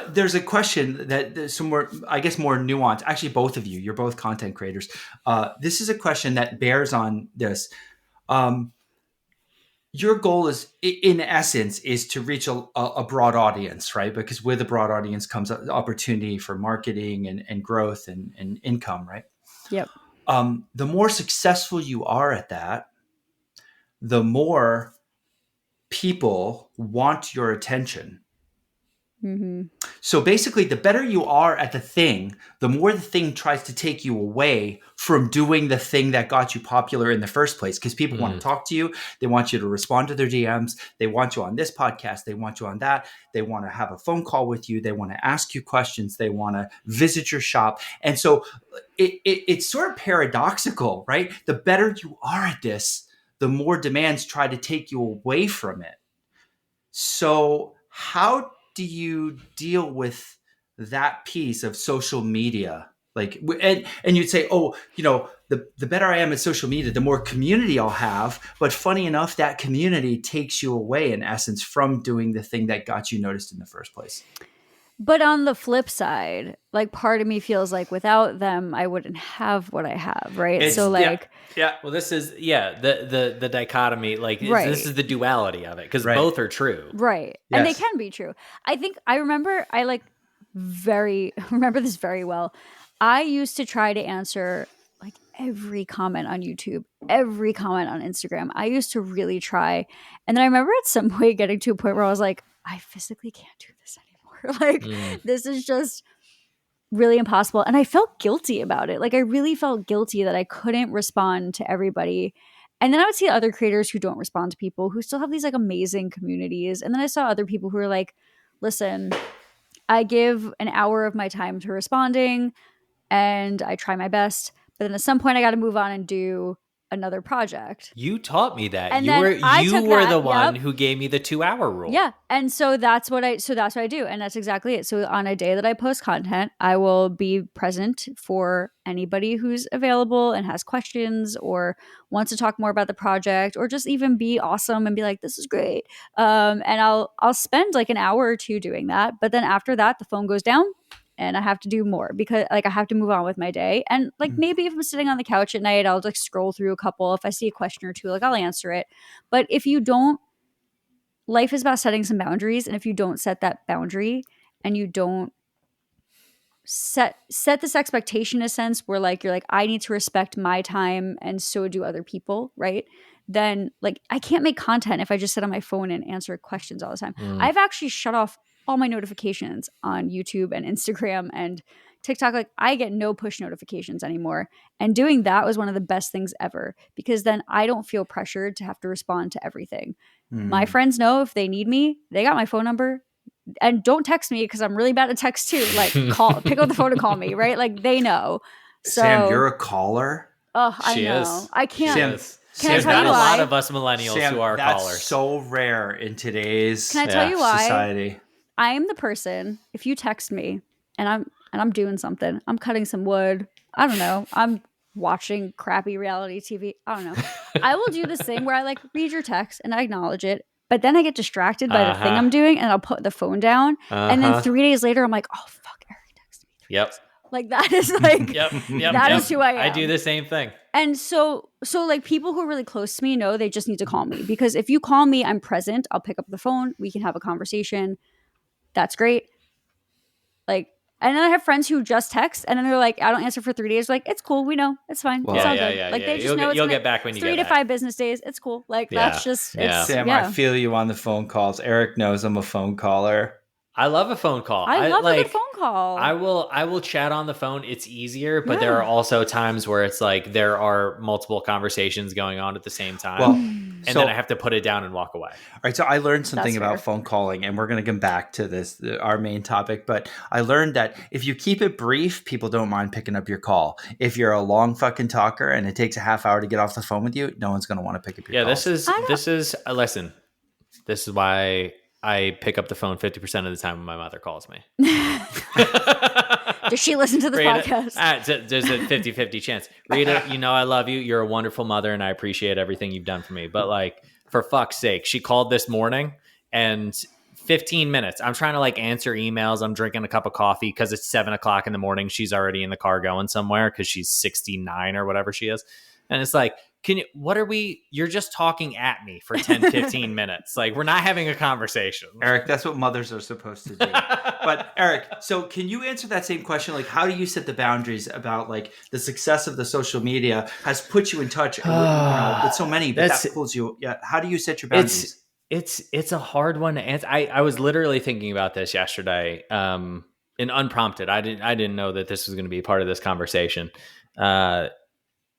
there's a question that there's some more, I guess, more nuanced. Actually, both of you, you're both content creators. This is a question that bears on this. Your goal is, in essence, is to reach a broad audience, right? Because with a broad audience comes an opportunity for marketing and growth and income, right? Yep. The more successful you are at that, the more people want your attention. Mm-hmm. So basically, the better you are at the thing, the more the thing tries to take you away from doing the thing that got you popular in the first place. Because people want to talk to you. They want you to respond to their DMs. They want you on this podcast. They want you on that. They want to have a phone call with you. They want to ask you questions. They want to visit your shop. And so it's sort of paradoxical, right? The better you are at this, the more demands try to take you away from it. So how do you deal with that piece of social media? Like, and you'd say, the better I am at social media, the more community I'll have. But funny enough, that community takes you away, in essence, from doing the thing that got you noticed in the first place. But on the flip side, like, part of me feels like without them, I wouldn't have what I have, right? Yeah. Well, this is the dichotomy. Like, this is the duality of it, because both are true, right? Yes. And they can be true. I think I remember remember this very well. I used to try to answer like every comment on YouTube, every comment on Instagram. I used to really try, and then I remember at some point getting to a point where I was like, I physically can't do this anymore. Like, this is just really impossible. And I felt guilty about it. Like, I really felt guilty that I couldn't respond to everybody. And then I would see other creators who don't respond to people, who still have these like amazing communities. And then I saw other people who were like, listen, I give an hour of my time to responding and I try my best. But then at some point I got to move on and do another project. You taught me that. And you were the one who gave me the 2-hour rule. Yeah. And so that's what I do. And that's exactly it. So on a day that I post content, I will be present for anybody who's available and has questions or wants to talk more about the project, or just even be awesome and be like, this is great. And I'll spend like an hour or two doing that. But then after that, the phone goes down. And I have to do more because like I have to move on with my day. And like maybe if I'm sitting on the couch at night, I'll like scroll through a couple. If I see a question or two, like I'll answer it. But if you don't life is about setting some boundaries. And if you don't set that boundary and you don't set this expectation in a sense where like you're like, I need to respect my time and so do other people, right? Then like I can't make content if I just sit on my phone and answer questions all the time. I've actually shut off all my notifications on YouTube and Instagram and TikTok. Like I get no push notifications anymore. And doing that was one of the best things ever, because then I don't feel pressured to have to respond to everything. My friends know if they need me, they got my phone number. And don't text me because I'm really bad at text too. Like pick up the phone and call me, right? Like they know. So, Sam, you're a caller. Oh, I She know. is. I can't. Can I There's tell not you a lot why? of us millennials Sam, who are that's callers. so rare in today's Can I tell you why? society. I am the person, if you text me and I'm doing something, I'm cutting some wood, I don't know, I'm watching crappy reality TV, I don't know. I will do this thing where I like read your text and I acknowledge it, but then I get distracted by the thing I'm doing and I'll put the phone down. And then 3 days later, I'm like, oh fuck, Eric texted me. Yep. Like that is like that is who I am. I do the same thing. And so like people who are really close to me know they just need to call me, because if you call me, I'm present. I'll pick up the phone. We can have a conversation. That's great. Like, and then I have friends who just text and then they're like, I don't answer for 3 days. Like, it's cool. We know. It's fine. Well, it's all yeah, good. yeah, like yeah. they just know you'll get back when you get 3 to back. 5 business days. It's cool. Like that's just it's, Sam, I feel you on the phone calls. Eric knows I'm a phone caller. I love a phone call. I love a good phone call. I will chat on the phone. It's easier, but there are also times where it's like there are multiple conversations going on at the same time. Well, and then I have to put it down and walk away. All right, so I learned something That's about fair. phone calling, and we're going to come back to this, our main topic. But I learned that if you keep it brief, people don't mind picking up your call. If you're a long fucking talker and it takes a half hour to get off the phone with you, no one's going to want to pick up your call. This is a lesson. This is why I pick up the phone 50% of the time when my mother calls me. Does she listen to this podcast? There's a 50-50 chance. Rita, you know I love you. You're a wonderful mother, and I appreciate everything you've done for me. But like, for fuck's sake, she called this morning, and 15 minutes. I'm trying to like answer emails. I'm drinking a cup of coffee because it's 7 o'clock in the morning. She's already in the car going somewhere because she's 69 or whatever she is. And it's like, you're just talking at me for 10, 15 minutes. Like, we're not having a conversation. Eric, that's what mothers are supposed to do. But Eric, so can you answer that same question? Like, how do you set the boundaries about like the success of the social media has put you in touch with so many, but that pulls you. Yeah. How do you set your boundaries? It's a hard one to answer. I was literally thinking about this yesterday, and unprompted. I didn't know that this was going to be part of this conversation.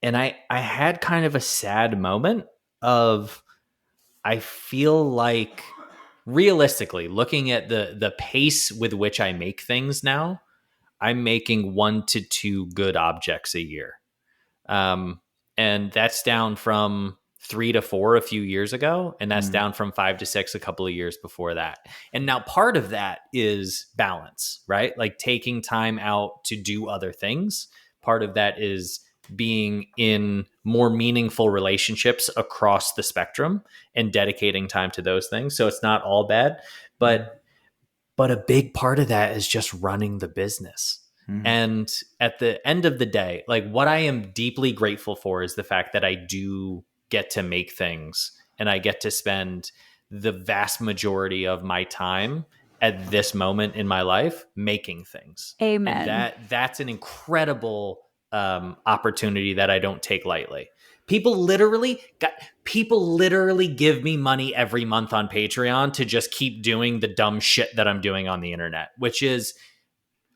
And I had kind of a sad moment of, I feel like realistically looking at the pace with which I make things now, I'm making 1 to 2 good objects a year. And that's down from 3 to 4 a few years ago. And that's down from 5 to 6 a couple of years before that. And now part of that is balance, right? Like taking time out to do other things. Part of that is being in more meaningful relationships across the spectrum and dedicating time to those things. So it's not all bad, but a big part of that is just running the business. And at the end of the day, like what I am deeply grateful for is the fact that I do get to make things and I get to spend the vast majority of my time at this moment in my life making things. Amen. And that's an incredible opportunity that I don't take lightly. People literally give me money every month on Patreon to just keep doing the dumb shit that I'm doing on the internet, which is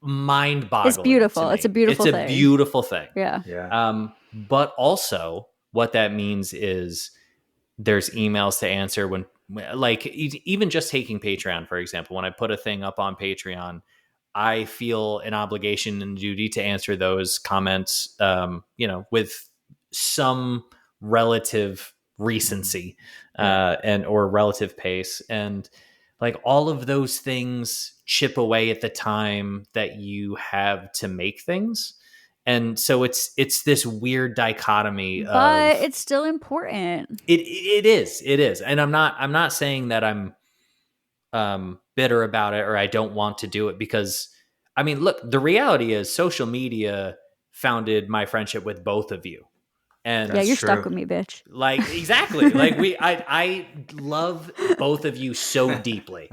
mind-boggling. It's beautiful. It's a beautiful thing. It's a beautiful thing. Yeah. But also what that means is there's emails to answer when, like, even just taking Patreon, for example, when I put a thing up on Patreon, I feel an obligation and duty to answer those comments, with some relative recency, or relative pace. And like all of those things chip away at the time that you have to make things. And so it's this weird dichotomy but it's still important. It is. And I'm not saying that I'm bitter about it or I don't want to do it, because I mean, look, the reality is social media founded my friendship with both of you. And Yeah, you're true. stuck with me, bitch. like, exactly. Like I love both of you so deeply.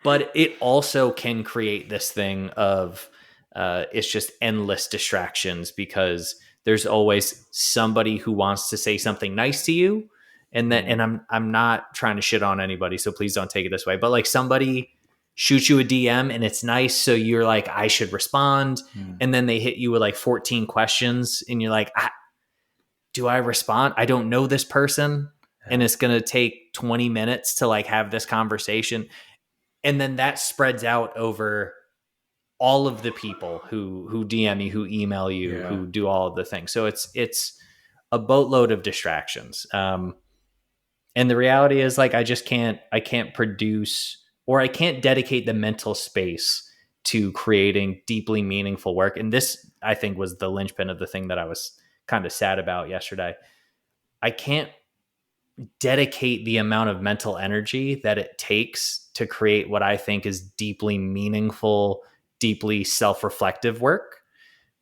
But it also can create this thing of it's just endless distractions because there's always somebody who wants to say something nice to you. And then, and I'm not trying to shit on anybody, so please don't take it this way. But like somebody shoots you a DM and it's nice, so you're like, I should respond. And then they hit you with like 14 questions, and you're like, do I respond? I don't know this person, and it's gonna take 20 minutes to like have this conversation. And then that spreads out over all of the people who DM you, who email you, who do all of the things. So it's a boatload of distractions. And the reality is, like, I can't produce, or I can't dedicate the mental space to creating deeply meaningful work. And this, I think, was the linchpin of the thing that I was kind of sad about yesterday. I can't dedicate the amount of mental energy that it takes to create what I think is deeply meaningful, deeply self-reflective work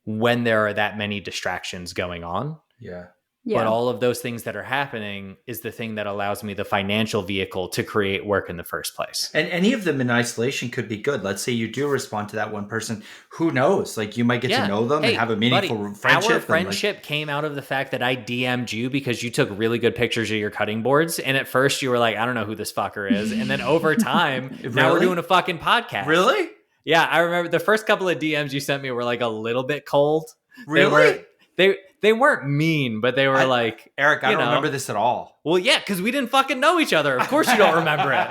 when there are that many distractions going on. Yeah. But all of those things that are happening is the thing that allows me the financial vehicle to create work in the first place. And any of them in isolation could be good. Let's say you do respond to that one person. Who knows? Like, you might get to know them and have a meaningful friendship. Our friendship came out of the fact that I DM'd you because you took really good pictures of your cutting boards. And at first you were like, I don't know who this fucker is. And then over time, now we're doing a fucking podcast. Really? Yeah. I remember the first couple of DMs you sent me were like a little bit cold. Really? They weren't mean, but they were Eric, I don't remember this at all. Well, yeah, because we didn't fucking know each other. Of course you don't remember it.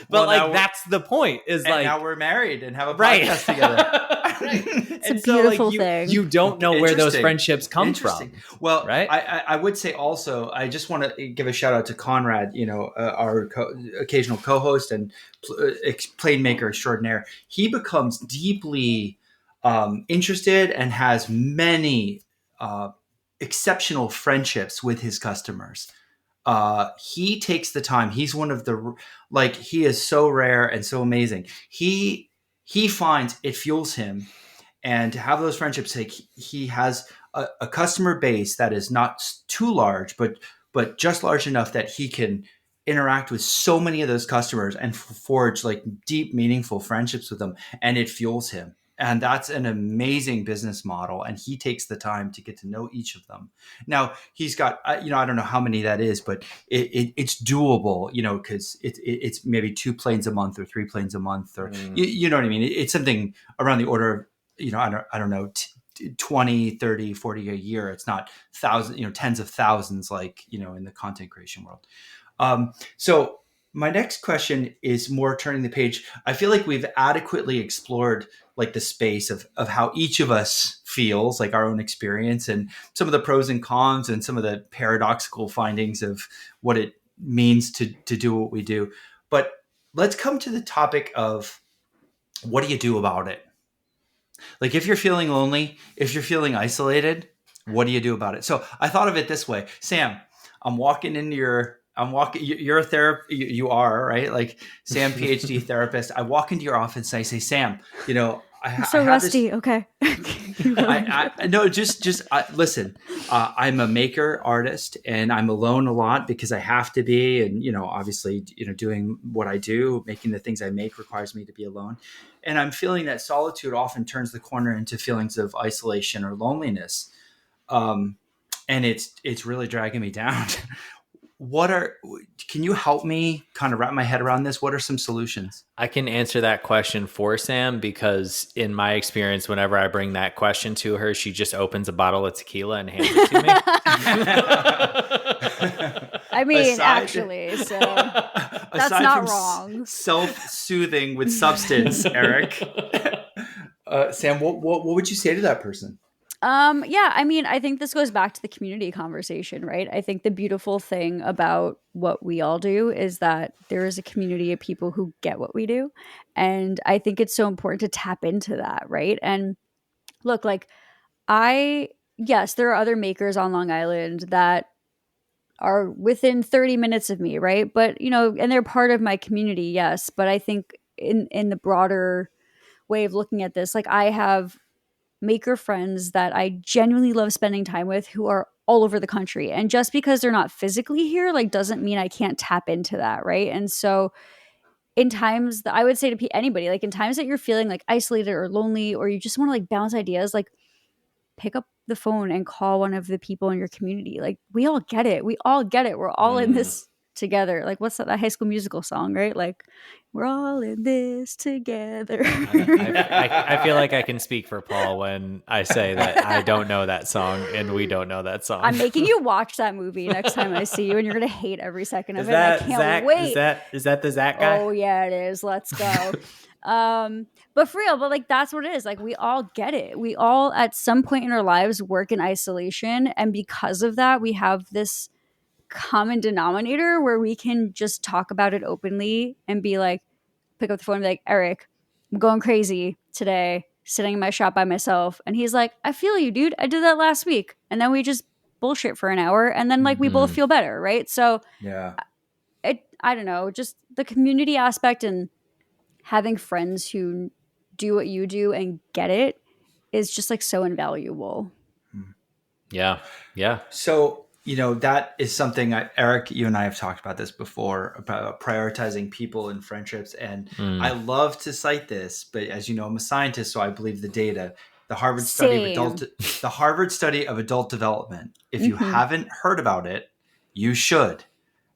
But that's the point. Is like, now we're married and have a podcast together. It's a beautiful thing. You don't know where those friendships come from. Well, right? I would say also, I just want to give a shout out to Conrad, our occasional co-host and plane maker extraordinaire. He becomes deeply interested and has many exceptional friendships with his customers. He takes the time. He's one of the, he is so rare and so amazing. He finds it fuels him, and to have those friendships, he has a customer base that is not too large, but just large enough that he can interact with so many of those customers and forge like deep, meaningful friendships with them. And it fuels him. And that's an amazing business model. And he takes the time to get to know each of them. Now he's got, I don't know how many that is, but it's doable, because it's maybe 2 planes a month or 3 planes a month, or you know what I mean? It's something around the order of, I don't know, 20, 30, 40 a year. It's not thousands, tens of thousands, in the content creation world. So my next question is more turning the page. I feel like we've adequately explored the space of how each of us feels, like our own experience, and some of the pros and cons and some of the paradoxical findings of what it means to do what we do. But let's come to the topic of, what do you do about it? Like, if you're feeling lonely, if you're feeling isolated, what do you do about it? So I thought of it this way. Sam, you're a therapist. You are, right? Like, Sam, PhD therapist. I walk into your office and I say, Sam, I'm so rusty. Okay. Listen, I'm a maker artist, and I'm alone a lot because I have to be. And, obviously, doing what I do, making the things I make requires me to be alone. And I'm feeling that solitude often turns the corner into feelings of isolation or loneliness. And it's really dragging me down. Can you help me kind of wrap my head around this? What are some solutions? I can answer that question for Sam, because in my experience, whenever I bring that question to her, she just opens a bottle of tequila and hands it to me. I mean, actually, so that's not wrong. Self-soothing with substance, Eric. Sam, what would you say to that person? Yeah, I mean, I think this goes back to the community conversation, right? I think the beautiful thing about what we all do is that there is a community of people who get what we do. And I think it's so important to tap into that, right? And look, yes, there are other makers on Long Island that are within 30 minutes of me, right? But, and they're part of my community, yes. But I think in the broader way of looking at this, I have maker friends that I genuinely love spending time with who are all over the country. And just because they're not physically here, like, doesn't mean I can't tap into that, right? And so in times that I would say to anybody, like in times that you're feeling like isolated or lonely, or you just want to like bounce ideas, like pick up the phone and call one of the people in your community. Like, we all get it. We all get it. We're all in this together. Like, what's that High School Musical song, right? Like, we're all in this together. I feel like I can speak for Paul when I say that I don't know that song and we don't know that song. I'm making you watch that movie next time I see you, and you're gonna hate every second of it. I can't wait. Is that the Zach guy? Oh yeah, it is. Let's go. But for real, but like, that's what it is. Like, we all get it. We all at some point in our lives work in isolation, and because of that, we have this common denominator where we can just talk about it openly and be like, pick up the phone and be like, Eric, I'm going crazy today, sitting in my shop by myself. And he's like, I feel you, dude. I did that last week. And then we just bullshit for an hour, and then like we both feel better, right? So Yeah. I don't know, just the community aspect and having friends who do what you do and get it is just like so invaluable. Yeah. Yeah. So, that is something Eric, you and I have talked about this before, about prioritizing people and friendships. And I love to cite this, but as you know, I'm a scientist, so I believe the data. The Harvard study of adult development. If you haven't heard about it, you should.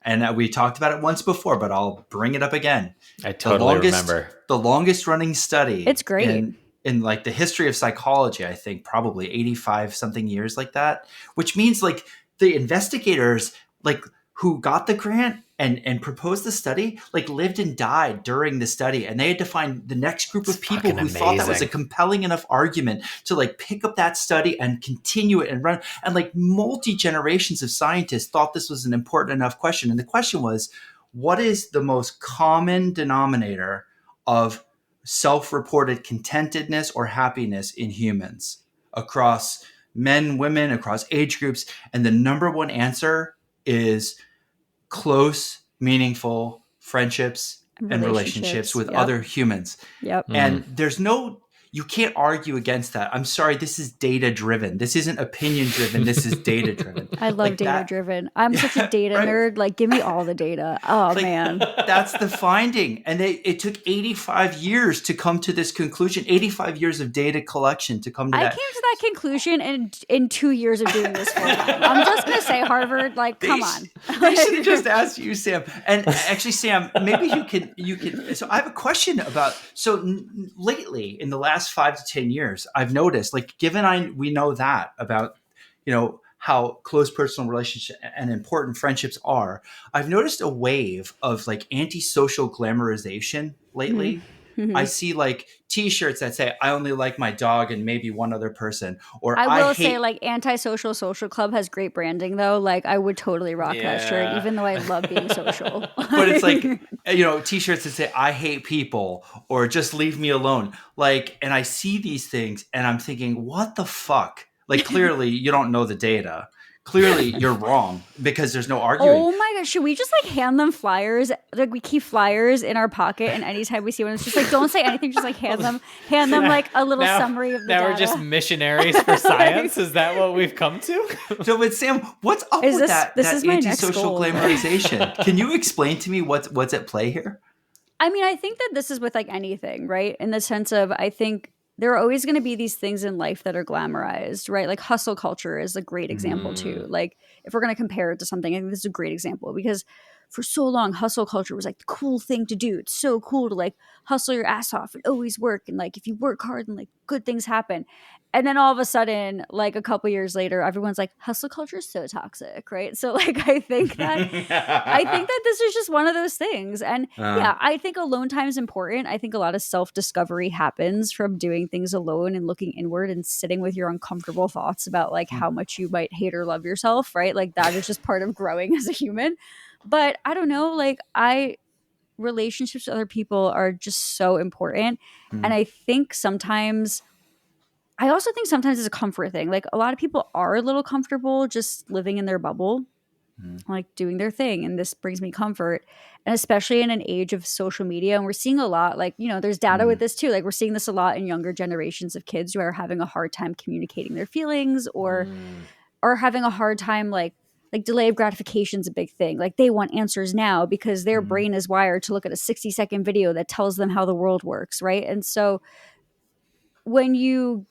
And we talked about it once before, but I'll bring it up again. I totally remember. The longest running study. It's great. In like the history of psychology, I think probably 85 something years like that, which means like the investigators like who got the grant and proposed the study, like lived and died during the study. And they had to find the next group of people who thought that was a compelling enough argument to like pick up that study and continue it and run. And like multi-generations of scientists thought this was an important enough question. And the question was, what is the most common denominator of self-reported contentedness or happiness in humans across men, women, across age groups? And the number one answer is close, meaningful friendships and relationships with other humans. And you can't argue against that. I'm sorry, this is data driven. This isn't opinion driven. This is data driven. I love like data driven. I'm such a data nerd. Like, give me all the data. Oh, like, man. That's the finding. And it took 85 years to come to this conclusion, 85 years of data collection to come to that. I came to that conclusion in 2 years of doing this for them. I'm just going to say, Harvard, like, come on. I should have just asked you, Sam. And actually, Sam, maybe you can. So I have a question about, lately in the last 5 to 10 years, I've noticed, like, we know that about, how close personal relationships and important friendships are. I've noticed a wave of like antisocial glamorization lately. I see like t-shirts that say, I only like my dog and maybe one other person. Or I will say like Antisocial Social Club has great branding though. Like, I would totally rock that shirt, even though I love being social. But it's like, t-shirts that say, I hate people or just leave me alone. Like, and I see these things and I'm thinking, what the fuck? Like, clearly you don't know the data. Clearly you're wrong because there's no arguing. Oh my gosh, should we just like hand them flyers? Like, we keep flyers in our pocket, and anytime we see one, it's just like, don't say anything, just like hand them like a little summary of the data. Now we're just missionaries for science. Is that what we've come to? No, but Sam, what's up with that antisocial glamorization? Can you explain to me what's at play here? I mean, I think that this is with like anything, right? In the sense of, I think there are always going to be these things in life that are glamorized, right? Like hustle culture is a great example too. Like, if we're going to compare it to something, I think this is a great example because for so long, hustle culture was like the cool thing to do. It's so cool to like hustle your ass off and always work. And like, if you work hard and like good things happen. And then all of a sudden, like a couple years later, everyone's like, hustle culture is so toxic, right? So like, I think that this is just one of those things. And I think alone time is important. I think a lot of self-discovery happens from doing things alone and looking inward and sitting with your uncomfortable thoughts about like how much you might hate or love yourself, right? Like, that is just part of growing as a human. But I don't know, like, relationships with other people are just so important. And I think sometimes it's a comfort thing. Like, a lot of people are a little comfortable just living in their bubble. like doing their thing, and this brings me comfort. And especially in an age of social media, and we're seeing a lot, like, you know, there's data with this too, like we're seeing this a lot in younger generations of kids who are having a hard time communicating their feelings, or having a hard time, like delay of gratification is a big thing. Like they want answers now because their brain is wired to look at a 60-second video that tells them how the world works, right? And so when you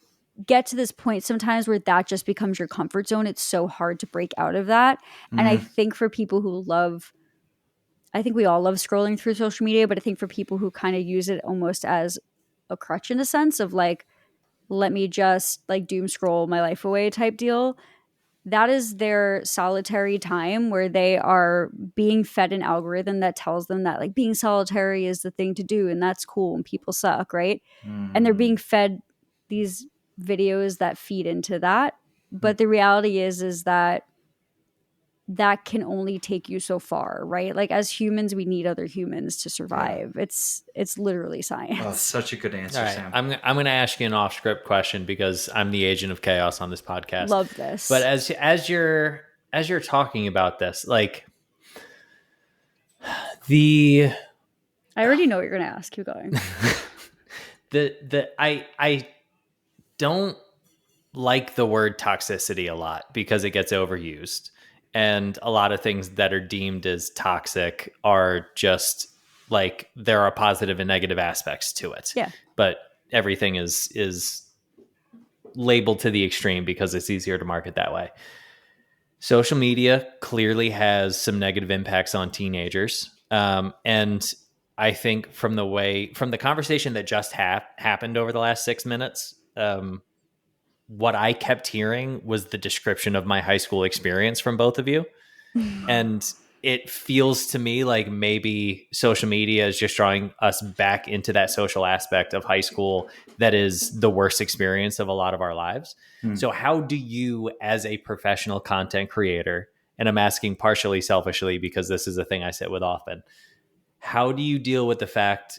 get to this point sometimes where that just becomes your comfort zone, it's so hard to break out of that. And I think for people who I think we all love scrolling through social media, but I think for people who kind of use it almost as a crutch in a sense of like, let me just like doom scroll my life away type deal, that is their solitary time where they are being fed an algorithm that tells them that like being solitary is the thing to do and that's cool and people suck, right? And they're being fed these videos that feed into that. But the reality is that can only take you so far, right? Like as humans, we need other humans to survive. Yeah. It's literally science. Oh, such a good answer, right, Sam. I'm going to ask you an off-script question because I'm the agent of chaos on this podcast. Love this. But as you're talking about this, like I already know what you're going to ask. Keep going. I don't like the word toxicity a lot because it gets overused. And a lot of things that are deemed as toxic are just like there are positive and negative aspects to it. Yeah. But everything is labeled to the extreme because it's easier to market that way. Social media clearly has some negative impacts on teenagers. And I think from the conversation that just happened over the last 6 minutes, what I kept hearing was the description of my high school experience from both of you. And it feels to me like maybe social media is just drawing us back into that social aspect of high school that is the worst experience of a lot of our lives. So how do you, as a professional content creator, and I'm asking partially selfishly because this is a thing I sit with often, how do you deal with the fact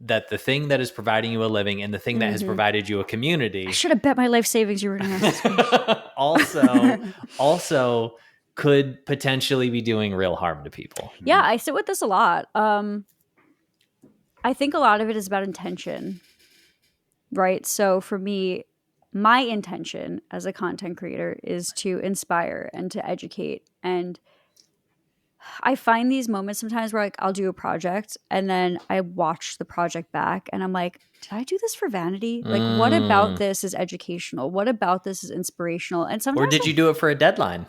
that the thing that is providing you a living and the thing that has provided you a community, I should have bet my life savings you were going to ask this also could potentially be doing real harm to people? Yeah, I sit with this a lot. I think a lot of it is about intention, right? So for me, my intention as a content creator is to inspire and to educate. And I find these moments sometimes where like I'll do a project and then I watch the project back and I'm like, did I do this for vanity? Like what about this is educational? What about this is inspirational? And sometimes, or did you do it for a deadline?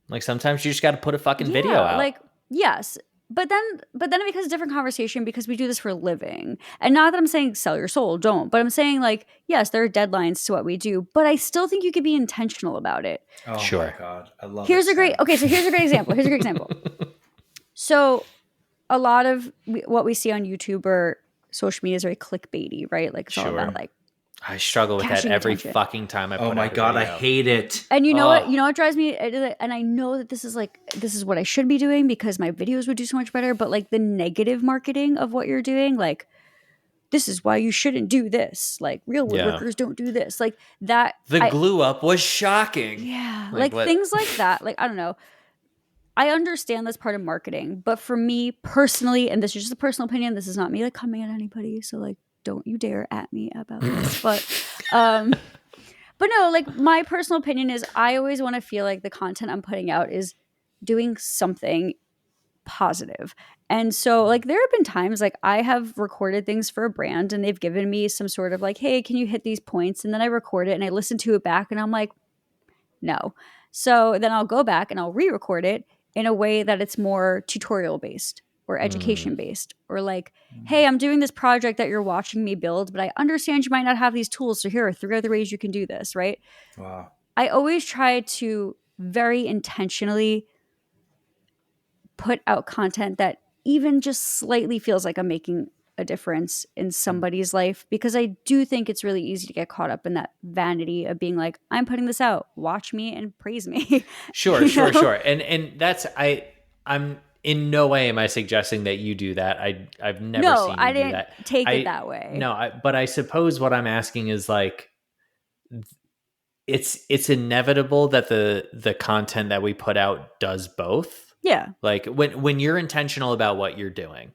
Like sometimes you just got to put a fucking video out. Like, yes. But then it becomes a different conversation because we do this for a living. And not that I'm saying sell your soul, don't. But I'm saying like, yes, there are deadlines to what we do. But I still think you could be intentional about it. Oh, sure. My God. I love Here's it. So here's a great example. So a lot of what we see on YouTube or social media is very clickbaity, right? Like it's all about like, I struggle with that every fucking time I put out. Oh my God, I hate it. And you know what? You know what drives me? And I know that this is what I should be doing because my videos would do so much better. But like the negative marketing of what you're doing, like this is why you shouldn't do this. Like real woodworkers don't do this. Like that. The glue up was shocking. Yeah, like things like that. Like I don't know. I understand that's part of marketing, but for me personally, and this is just a personal opinion, this is not me like coming at anybody. So like, don't you dare at me about this. But no, like my personal opinion is I always want to feel like the content I'm putting out is doing something positive. And so like there have been times like I have recorded things for a brand and they've given me some sort of like, hey, can you hit these points? And then I record it and I listen to it back and I'm like, no. So then I'll go back and I'll re-record it in a way that it's more tutorial based or education based, or like, hey, I'm doing this project that you're watching me build, but I understand you might not have these tools. So here are 3 other ways you can do this, right? Wow. I always try to very intentionally put out content that even just slightly feels like I'm making a difference in somebody's life, because I do think it's really easy to get caught up in that vanity of being like, I'm putting this out, watch me and praise me. Sure. And that's, I'm in no way am I suggesting that you do that. I've never seen you do that. No, I didn't take it that way. No, but I suppose what I'm asking is like, it's inevitable that the content that we put out does both. Yeah. Like when you're intentional about what you're doing,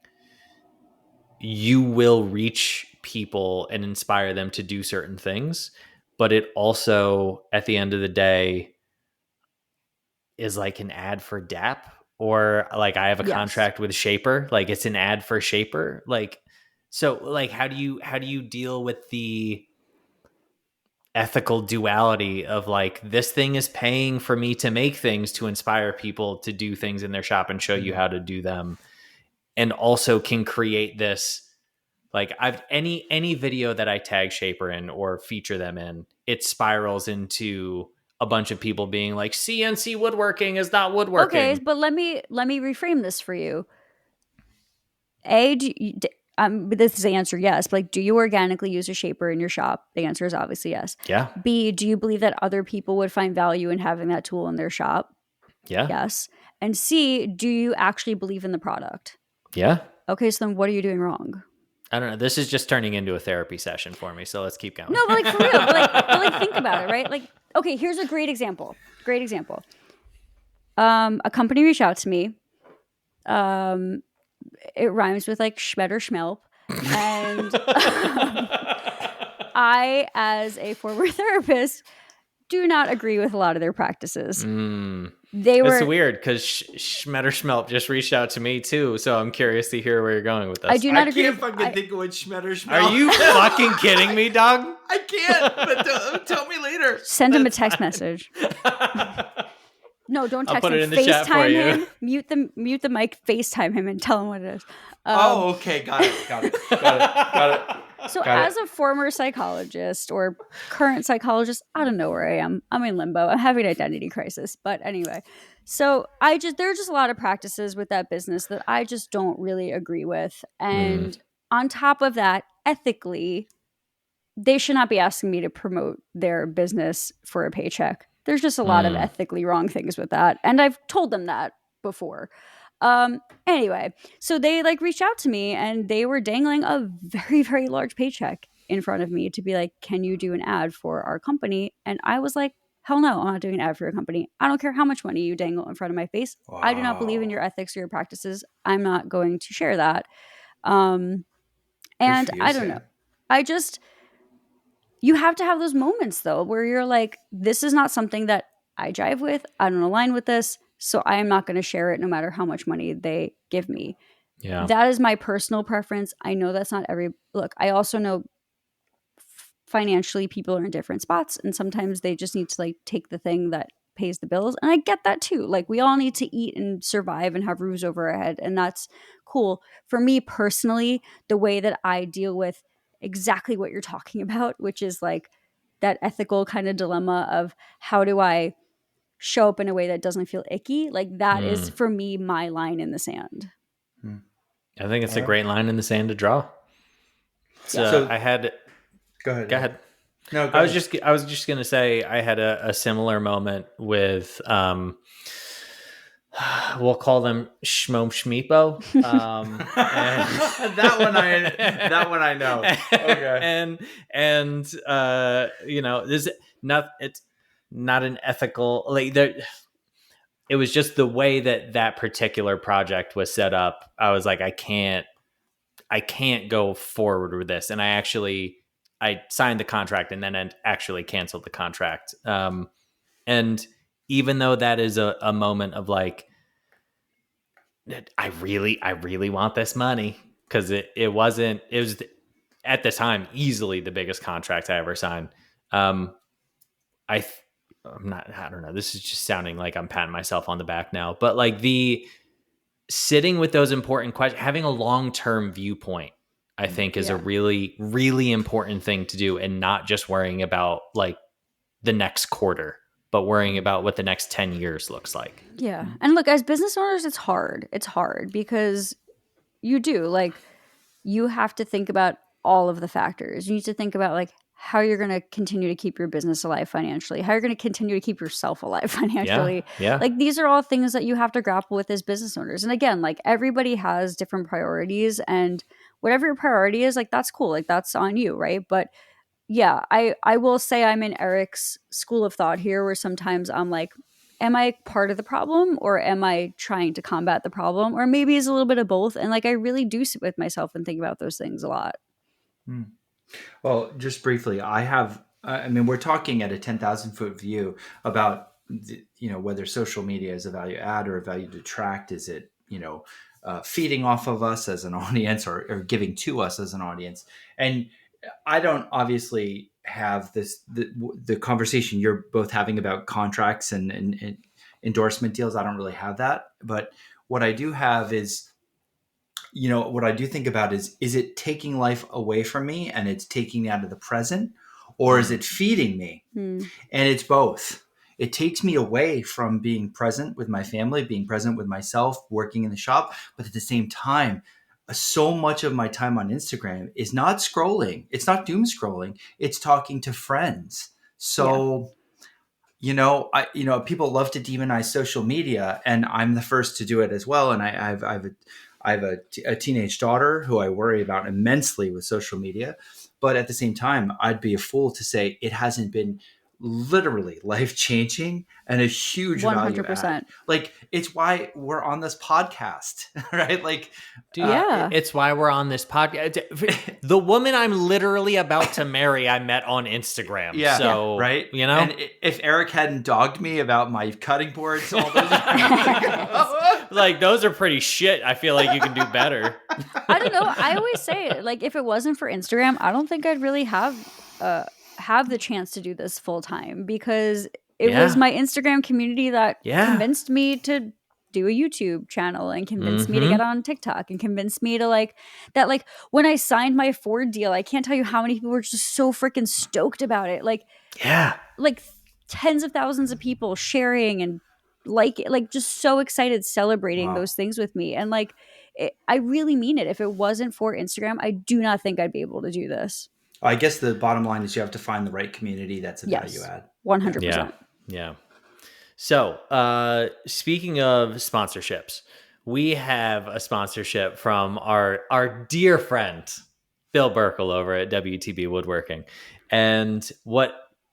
you will reach people and inspire them to do certain things. But it also, at the end of the day, is like an ad for DAP, or like I have a contract with Shaper. Like it's an ad for Shaper. Like, so like, how do you deal with the ethical duality of like, this thing is paying for me to make things to inspire people to do things in their shop and show you how to do them, and also can create this, like any video that I tag Shaper in or feature them in, it spirals into a bunch of people being like, CNC woodworking is not woodworking. Okay, but let me reframe this for you. This is the answer, yes. But like, do you organically use a Shaper in your shop? The answer is obviously yes. Yeah. B, do you believe that other people would find value in having that tool in their shop? Yeah. Yes. And C, do you actually believe in the product? Yeah. Okay, so then what are you doing wrong? I don't know. This is just turning into a therapy session for me, so let's keep going. No, but like for real. but think about it, right? Like, okay, here's a great example. A company reached out to me. It rhymes with like schmed or schmelp. And I, as a former therapist, do not agree with a lot of their practices. It's weird because Schmed or Schmelp just reached out to me too, so I'm curious to hear where you're going with this. I do not agree. I can't fucking think of what Schmed or Schmelp. Are you fucking kidding me, dog? I can't, but tell me later. Send him a text message. No, don't text put him. it in the chat for you. FaceTime him. Mute the mic. FaceTime him and tell him what it is. Okay, got it. So as a former psychologist or current psychologist, I don't know where I am. I'm in limbo. I'm having an identity crisis. But anyway, so there are just a lot of practices with that business that I just don't really agree with. And on top of that, ethically, they should not be asking me to promote their business for a paycheck. There's just a lot of ethically wrong things with that. And I've told them that before. Anyway, so they like reached out to me and they were dangling a very, very large paycheck in front of me to be like, can you do an ad for our company? And I was like, hell no, I'm not doing an ad for your company. I don't care how much money you dangle in front of my face. Wow. I do not believe in your ethics or your practices. I'm not going to share that. And I don't know. You have to have those moments though, where you're like, this is not something that I jive with. I don't align with this. So I am not going to share it no matter how much money they give me. Yeah. That is my personal preference. I know that's not look, I also know financially people are in different spots and sometimes they just need to like take the thing that pays the bills. And I get that too. Like we all need to eat and survive and have roofs over our head. And that's cool. For me personally, the way that I deal with exactly what you're talking about, which is like that ethical kind of dilemma of how do I show up in a way that doesn't feel icky, like that is for me my line in the sand. I think it's a great line in the sand to draw. So I had go ahead. No, I was just gonna say I had a similar moment with we'll call them Shmo Shmeepo. That one I know. Okay. And it's not an ethical, like there. It was just the way that particular project was set up. I was like, I can't go forward with this. And I signed the contract and then actually canceled the contract. And even though that is a moment of like, I really want this money, because it was at the time easily the biggest contract I ever signed. I don't know. This is just sounding like I'm patting myself on the back now, but like the sitting with those important questions, having a long-term viewpoint, I think is a really, really important thing to do, and not just worrying about like the next quarter, but worrying about what the next 10 years looks like. Yeah. And look, as business owners, it's hard. It's hard because you have to think about all of the factors. You need to think about like how you're going to continue to keep your business alive financially, how you're going to continue to keep yourself alive financially. Yeah. Like these are all things that you have to grapple with as business owners. And again, like everybody has different priorities, and whatever your priority is, like that's cool. Like that's on you, right? But yeah, I will say I'm in Eric's school of thought here, where sometimes I'm like, am I part of the problem, or am I trying to combat the problem? Or maybe it's a little bit of both. And like, I really do sit with myself and think about those things a lot. Well, just briefly, I mean, we're talking at a 10,000 foot view about, whether social media is a value add or a value detract. Is it, feeding off of us as an audience, or giving to us as an audience? And I don't obviously have the conversation you're both having about contracts and endorsement deals. I don't really have that. But what I do have is, what I do think about is it taking life away from me and it's taking me out of the present, or is it feeding me? And it's both. It takes me away from being present with my family, being present with myself, working in the shop. But at the same time, so much of my time on Instagram is not scrolling. It's not doom scrolling. It's talking to friends. So, people love to demonize social media, and I'm the first to do it as well. And I have a teenage daughter who I worry about immensely with social media. But at the same time, I'd be a fool to say it hasn't been literally life-changing and a huge 100%. Value add. Like, it's why we're on this podcast, right? Like, it's why we're on this podcast. The woman I'm literally about to marry, I met on Instagram. Yeah. So, right. And if Eric hadn't dogged me about my cutting boards, all those like, those are pretty shit. I feel like you can do better. I don't know. I always say, like, if it wasn't for Instagram, I don't think I'd really have the chance to do this full time, because it was my Instagram community that convinced me to do a YouTube channel, and convinced me to get on TikTok, and convinced me to like when I signed my Ford deal, I can't tell you how many people were just so freaking stoked about it. Like tens of thousands of people sharing and just so excited, celebrating those things with me. And like, I really mean it. If it wasn't for Instagram, I do not think I'd be able to do this. I guess the bottom line is you have to find the right community that's a value add. 100%. Yeah. So, speaking of sponsorships, we have a sponsorship from our dear friend, Phil Burkle over at WTB Woodworking. And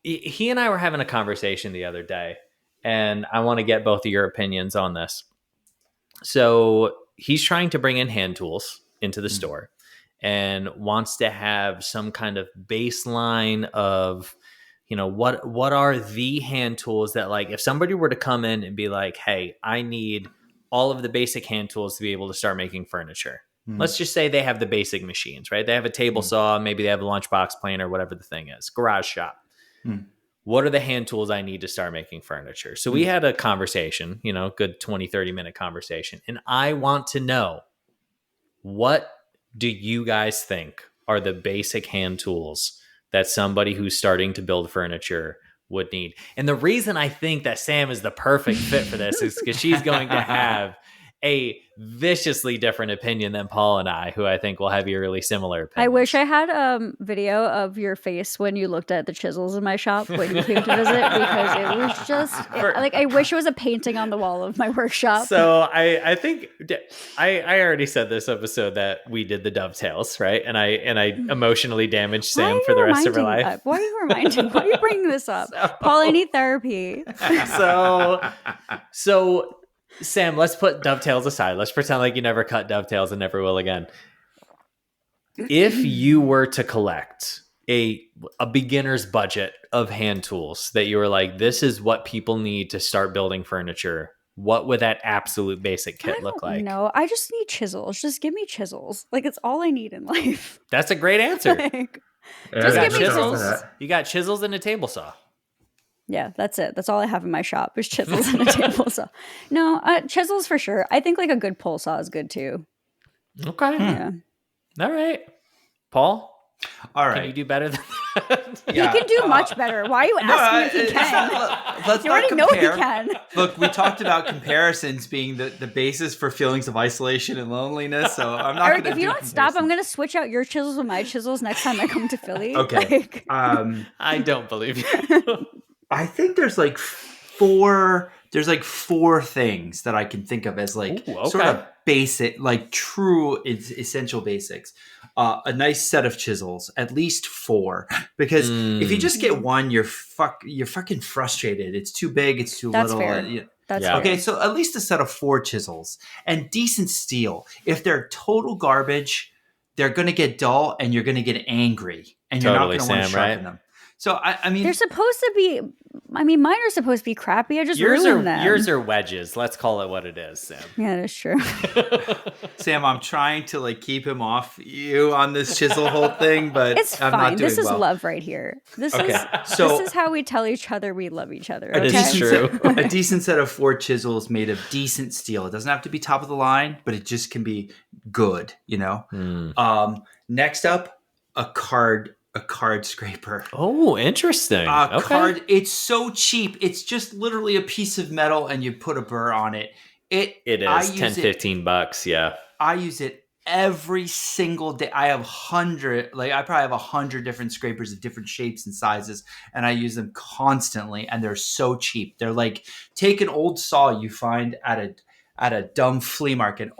he and I were having a conversation the other day, and I want to get both of your opinions on this. So he's trying to bring in hand tools into the store, and wants to have some kind of baseline of, what are the hand tools that, like, if somebody were to come in and be like, hey, I need all of the basic hand tools to be able to start making furniture. Let's just say they have the basic machines, right? They have a table saw, maybe they have a lunchbox planer, whatever the thing is, garage shop. What are the hand tools I need to start making furniture? So we had a conversation, good 20, 30-minute conversation. And I want to know, what do you guys think are the basic hand tools that somebody who's starting to build furniture would need? And the reason I think that Sam is the perfect fit for this is because she's going to have a viciously different opinion than Paul and I, who I think will have eerily similar opinions. I wish I had video of your face when you looked at the chisels in my shop when you came to visit, because it was just I wish it was a painting on the wall of my workshop. So I think I already said this episode that we did the dovetails, right? And I emotionally damaged Sam for the rest of her life. Why are you reminding? Why are you bringing this up? Paul, I need therapy. So Sam, let's put dovetails aside. Let's pretend like you never cut dovetails and never will again. If you were to collect a beginner's budget of hand tools that you were like, this is what people need to start building furniture, what would that absolute basic kit look like? No, I just need chisels. Just give me chisels. Like, it's all I need in life. That's a great answer. Just give me chisels. You got chisels and a table saw. Yeah, that's it. That's all I have in my shop is chisels and a table saw. No, chisels for sure. I think like a good pole saw is good too. Okay. Yeah. All right. Paul? All right. Can you do better than that? Yeah. He can do much better. Why are you asking if he can? Let's you not already compare. know he can. Look, we talked about comparisons being the basis for feelings of isolation and loneliness, so I'm not going to Eric, if you don't stop, I'm going to switch out your chisels with my chisels next time I come to Philly. Okay. I don't believe you. I think there's like 4 there's like 4 things that I can think of as like Ooh, okay. sort of basic, like true essential basics. A nice set of chisels, at least 4, because if you just get one, you're fucking frustrated. It's too big, it's too That's little. fair. That's Yeah. fair. Okay, so at least a set of 4 chisels and decent steel. If they're total garbage, they're going to get dull and you're going to get angry and you're Totally, not going to want to Sam, sharpen right? them. So I mean, They're supposed to be. I mean, mine are supposed to be crappy. I just Yours ruined them. are wedges. Let's call it what it is, Sam. Yeah, that's true. Sam, I'm trying to like keep him off you on this chisel whole thing, but It's I'm fine. not doing This is well. love right here. This So- is how we tell each other we love each other. A Okay? This is decent true. a decent set of 4 chisels made of decent steel. It doesn't have to be top of the line, but it just can be good, you know. Next up, a card scraper. Oh, interesting. Okay. Card. It's so cheap. It's just literally a piece of metal, and you put a burr on it. It is 10, 15 bucks. Yeah. I use it every single day. I probably have 100 different scrapers of different shapes and sizes, and I use them constantly. And they're so cheap. They're like, take an old saw you find at a dumb flea market,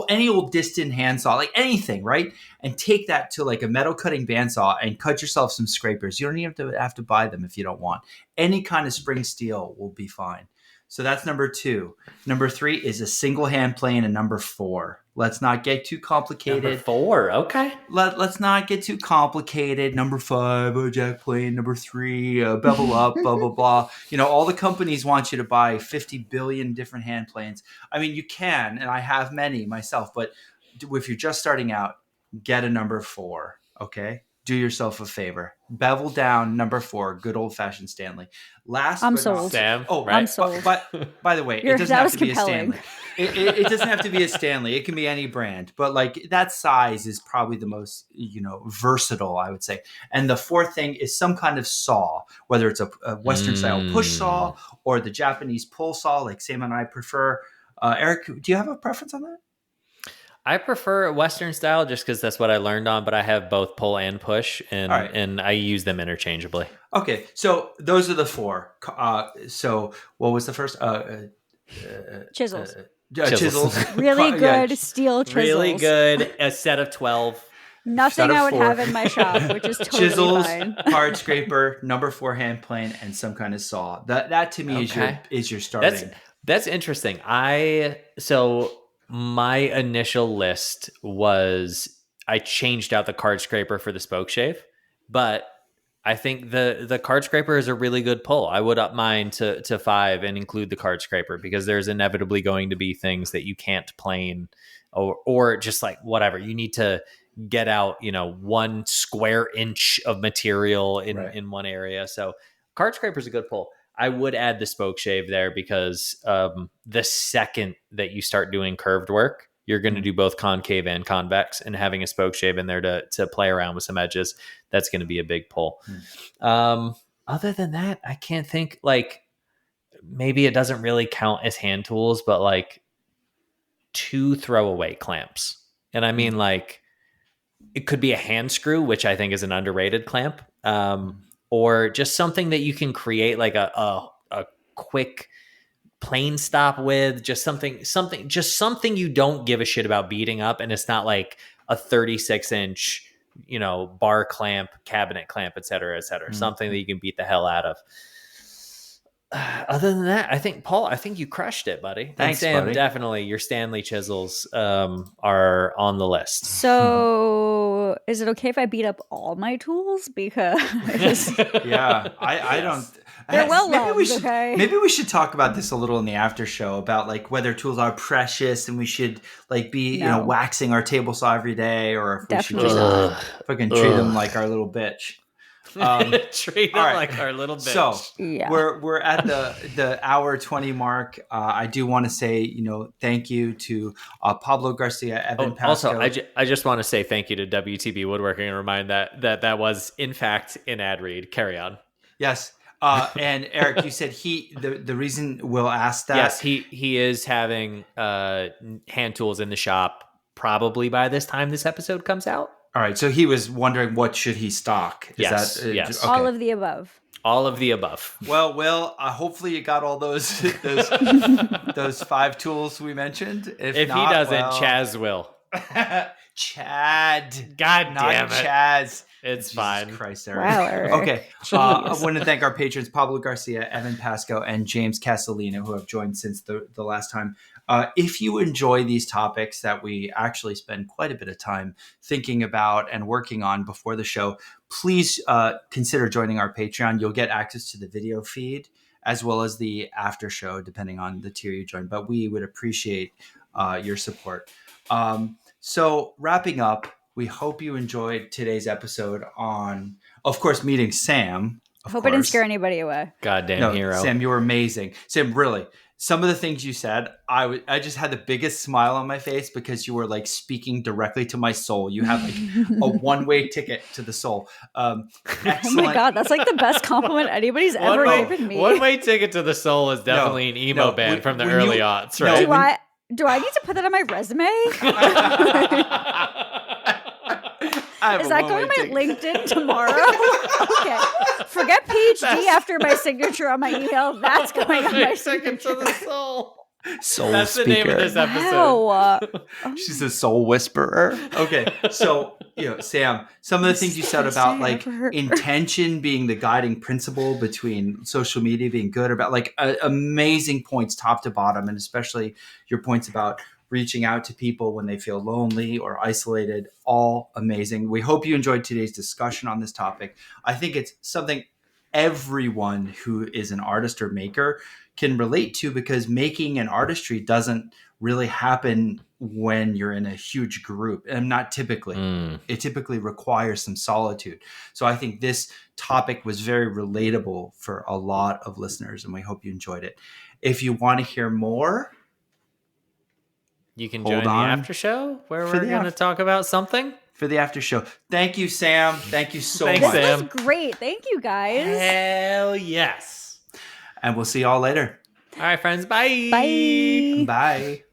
any old distant hand saw, like anything, right? And take that to like a metal cutting bandsaw and cut yourself some scrapers. You don't even have to buy them if you don't want. Any kind of spring steel will be fine. So that's number 2. Number 3 is a single hand plane, and number 4. Let's not get too complicated. Number 4. Okay. Let's not get too complicated. Number 5, a jack plane. Number 3, bevel up, blah, blah, blah. You know, all the companies want you to buy 50 billion different hand planes. I mean, you can, and I have many myself, but if you're just starting out, get a number 4, okay? Do yourself a favor. Bevel down, number 4, good old-fashioned Stanley. I'm sold. Sam, Oh, right? I'm sold. But by the way, it doesn't that have was to be a compelling. Stanley. It doesn't have to be a Stanley. It can be any brand. But like that size is probably the most, versatile, I would say. And the 4th thing is some kind of saw, whether it's a Western style push saw or the Japanese pull saw, like Sam and I prefer. Eric, do you have a preference on that? I prefer Western style just because that's what I learned on, but I have both pull and push, and All right. and I use them interchangeably. Okay, so those are the 4. So what was the first? Chisels. Chisels. Really good Yeah, steel chisels. Really good. A set of 12. Nothing Set of I would 4. have in my shop, which is totally Chisels, fine. card scraper, number 4 hand plane, and some kind of saw. That to me Okay. is your starting. That's interesting. So my initial list was I changed out the card scraper for the spoke shave, but I think the card scraper is a really good pull. I would up mine to 5 and include the card scraper because there's inevitably going to be things that you can't plane or just like whatever. You need to get out, 1 square inch of material in one area. So card scraper is a good pull. I would add the spoke shave there because the second that you start doing curved work, you're going to do both concave and convex, and having a spoke shave in there to play around with some edges, that's going to be a big pull. Other than that, I can't think, like, maybe it doesn't really count as hand tools, but like 2 throwaway clamps. And I mean, like, it could be a hand screw, which I think is an underrated clamp. Or just something that you can create like a quick plane stop with, just something you don't give a shit about beating up, and it's not like a 36-inch, bar clamp, cabinet clamp, et cetera, something that you can beat the hell out of. Other than that, I think, Paul, you crushed it, buddy. Thanks, and Sam, buddy. definitely your Stanley chisels are on the list. So, is it okay if I beat up all my tools? Because Yeah, I don't. they're well loved, we should, okay? Maybe we should talk about this a little in the after show about like whether tools are precious and we should like be No. waxing our table saw every day, or if we Definitely should not. just fucking treat them like our little bitch. Treat them all right. like our little bitch. So Yeah. we're at the hour 20 mark. I do want to say thank you to Pablo Garcia, Evan Pasco. Also, I just want to say thank you to WTB Woodworking and remind that was in fact an ad read. Carry on. Yes. And Eric, you said the reason Will asked that. Yes, he is having hand tools in the shop probably by this time this episode comes out. All right, so he was wondering what should he stock. Yes. Okay. All of the above. All of the above. Well, Will, hopefully you got all those those 5 tools we mentioned. If not, he doesn't, well, Chaz will. Chad. God Not damn it. Chaz. It's Jesus fine. Christ, Eric. Wow, Eric. Okay. I Jeez. want to thank our patrons, Pablo Garcia, Evan Pasco, and James Castellino, who have joined since the last time. If you enjoy these topics that we actually spend quite a bit of time thinking about and working on before the show, please consider joining our Patreon. You'll get access to the video feed as well as the after show, depending on the tier you join. But we would appreciate your support. So wrapping up, we hope you enjoyed today's episode on, of course, meeting Sam. Hope I didn't scare anybody away. Goddamn hero. Sam, you were amazing. Sam, really, some of the things you said, I just had the biggest smile on my face because you were like speaking directly to my soul. You have like a one-way ticket to the soul. Excellent. Oh my God, that's like the best compliment anybody's ever given me. One-way ticket to the soul is definitely an emo band from the early aughts, right? Do I need to put that on my resume? Is that going on my LinkedIn tomorrow? Okay. Forget PhD after my signature on my email. That's going on my signature. To the soul. Soul That's speaker. the name of this episode. Wow. She's a soul whisperer. Okay, so Sam, some of the things you said about like intention being the guiding principle between social media being good or bad, like amazing points top to bottom, and especially your points about reaching out to people when they feel lonely or isolated, all amazing. We hope you enjoyed today's discussion on this topic. I think it's something everyone who is an artist or maker can relate to, because making an artistry doesn't really happen when you're in a huge group, and not typically. It typically requires some solitude. So I think this topic was very relatable for a lot of listeners, and we hope you enjoyed it. If you want to hear more, you can join the after show where we're going to talk about something. For the after show. Thank you, Sam. Thank you so much. This was great. Thank you, guys. Hell yes. And we'll see y'all later. All right, friends. Bye. Bye. Bye.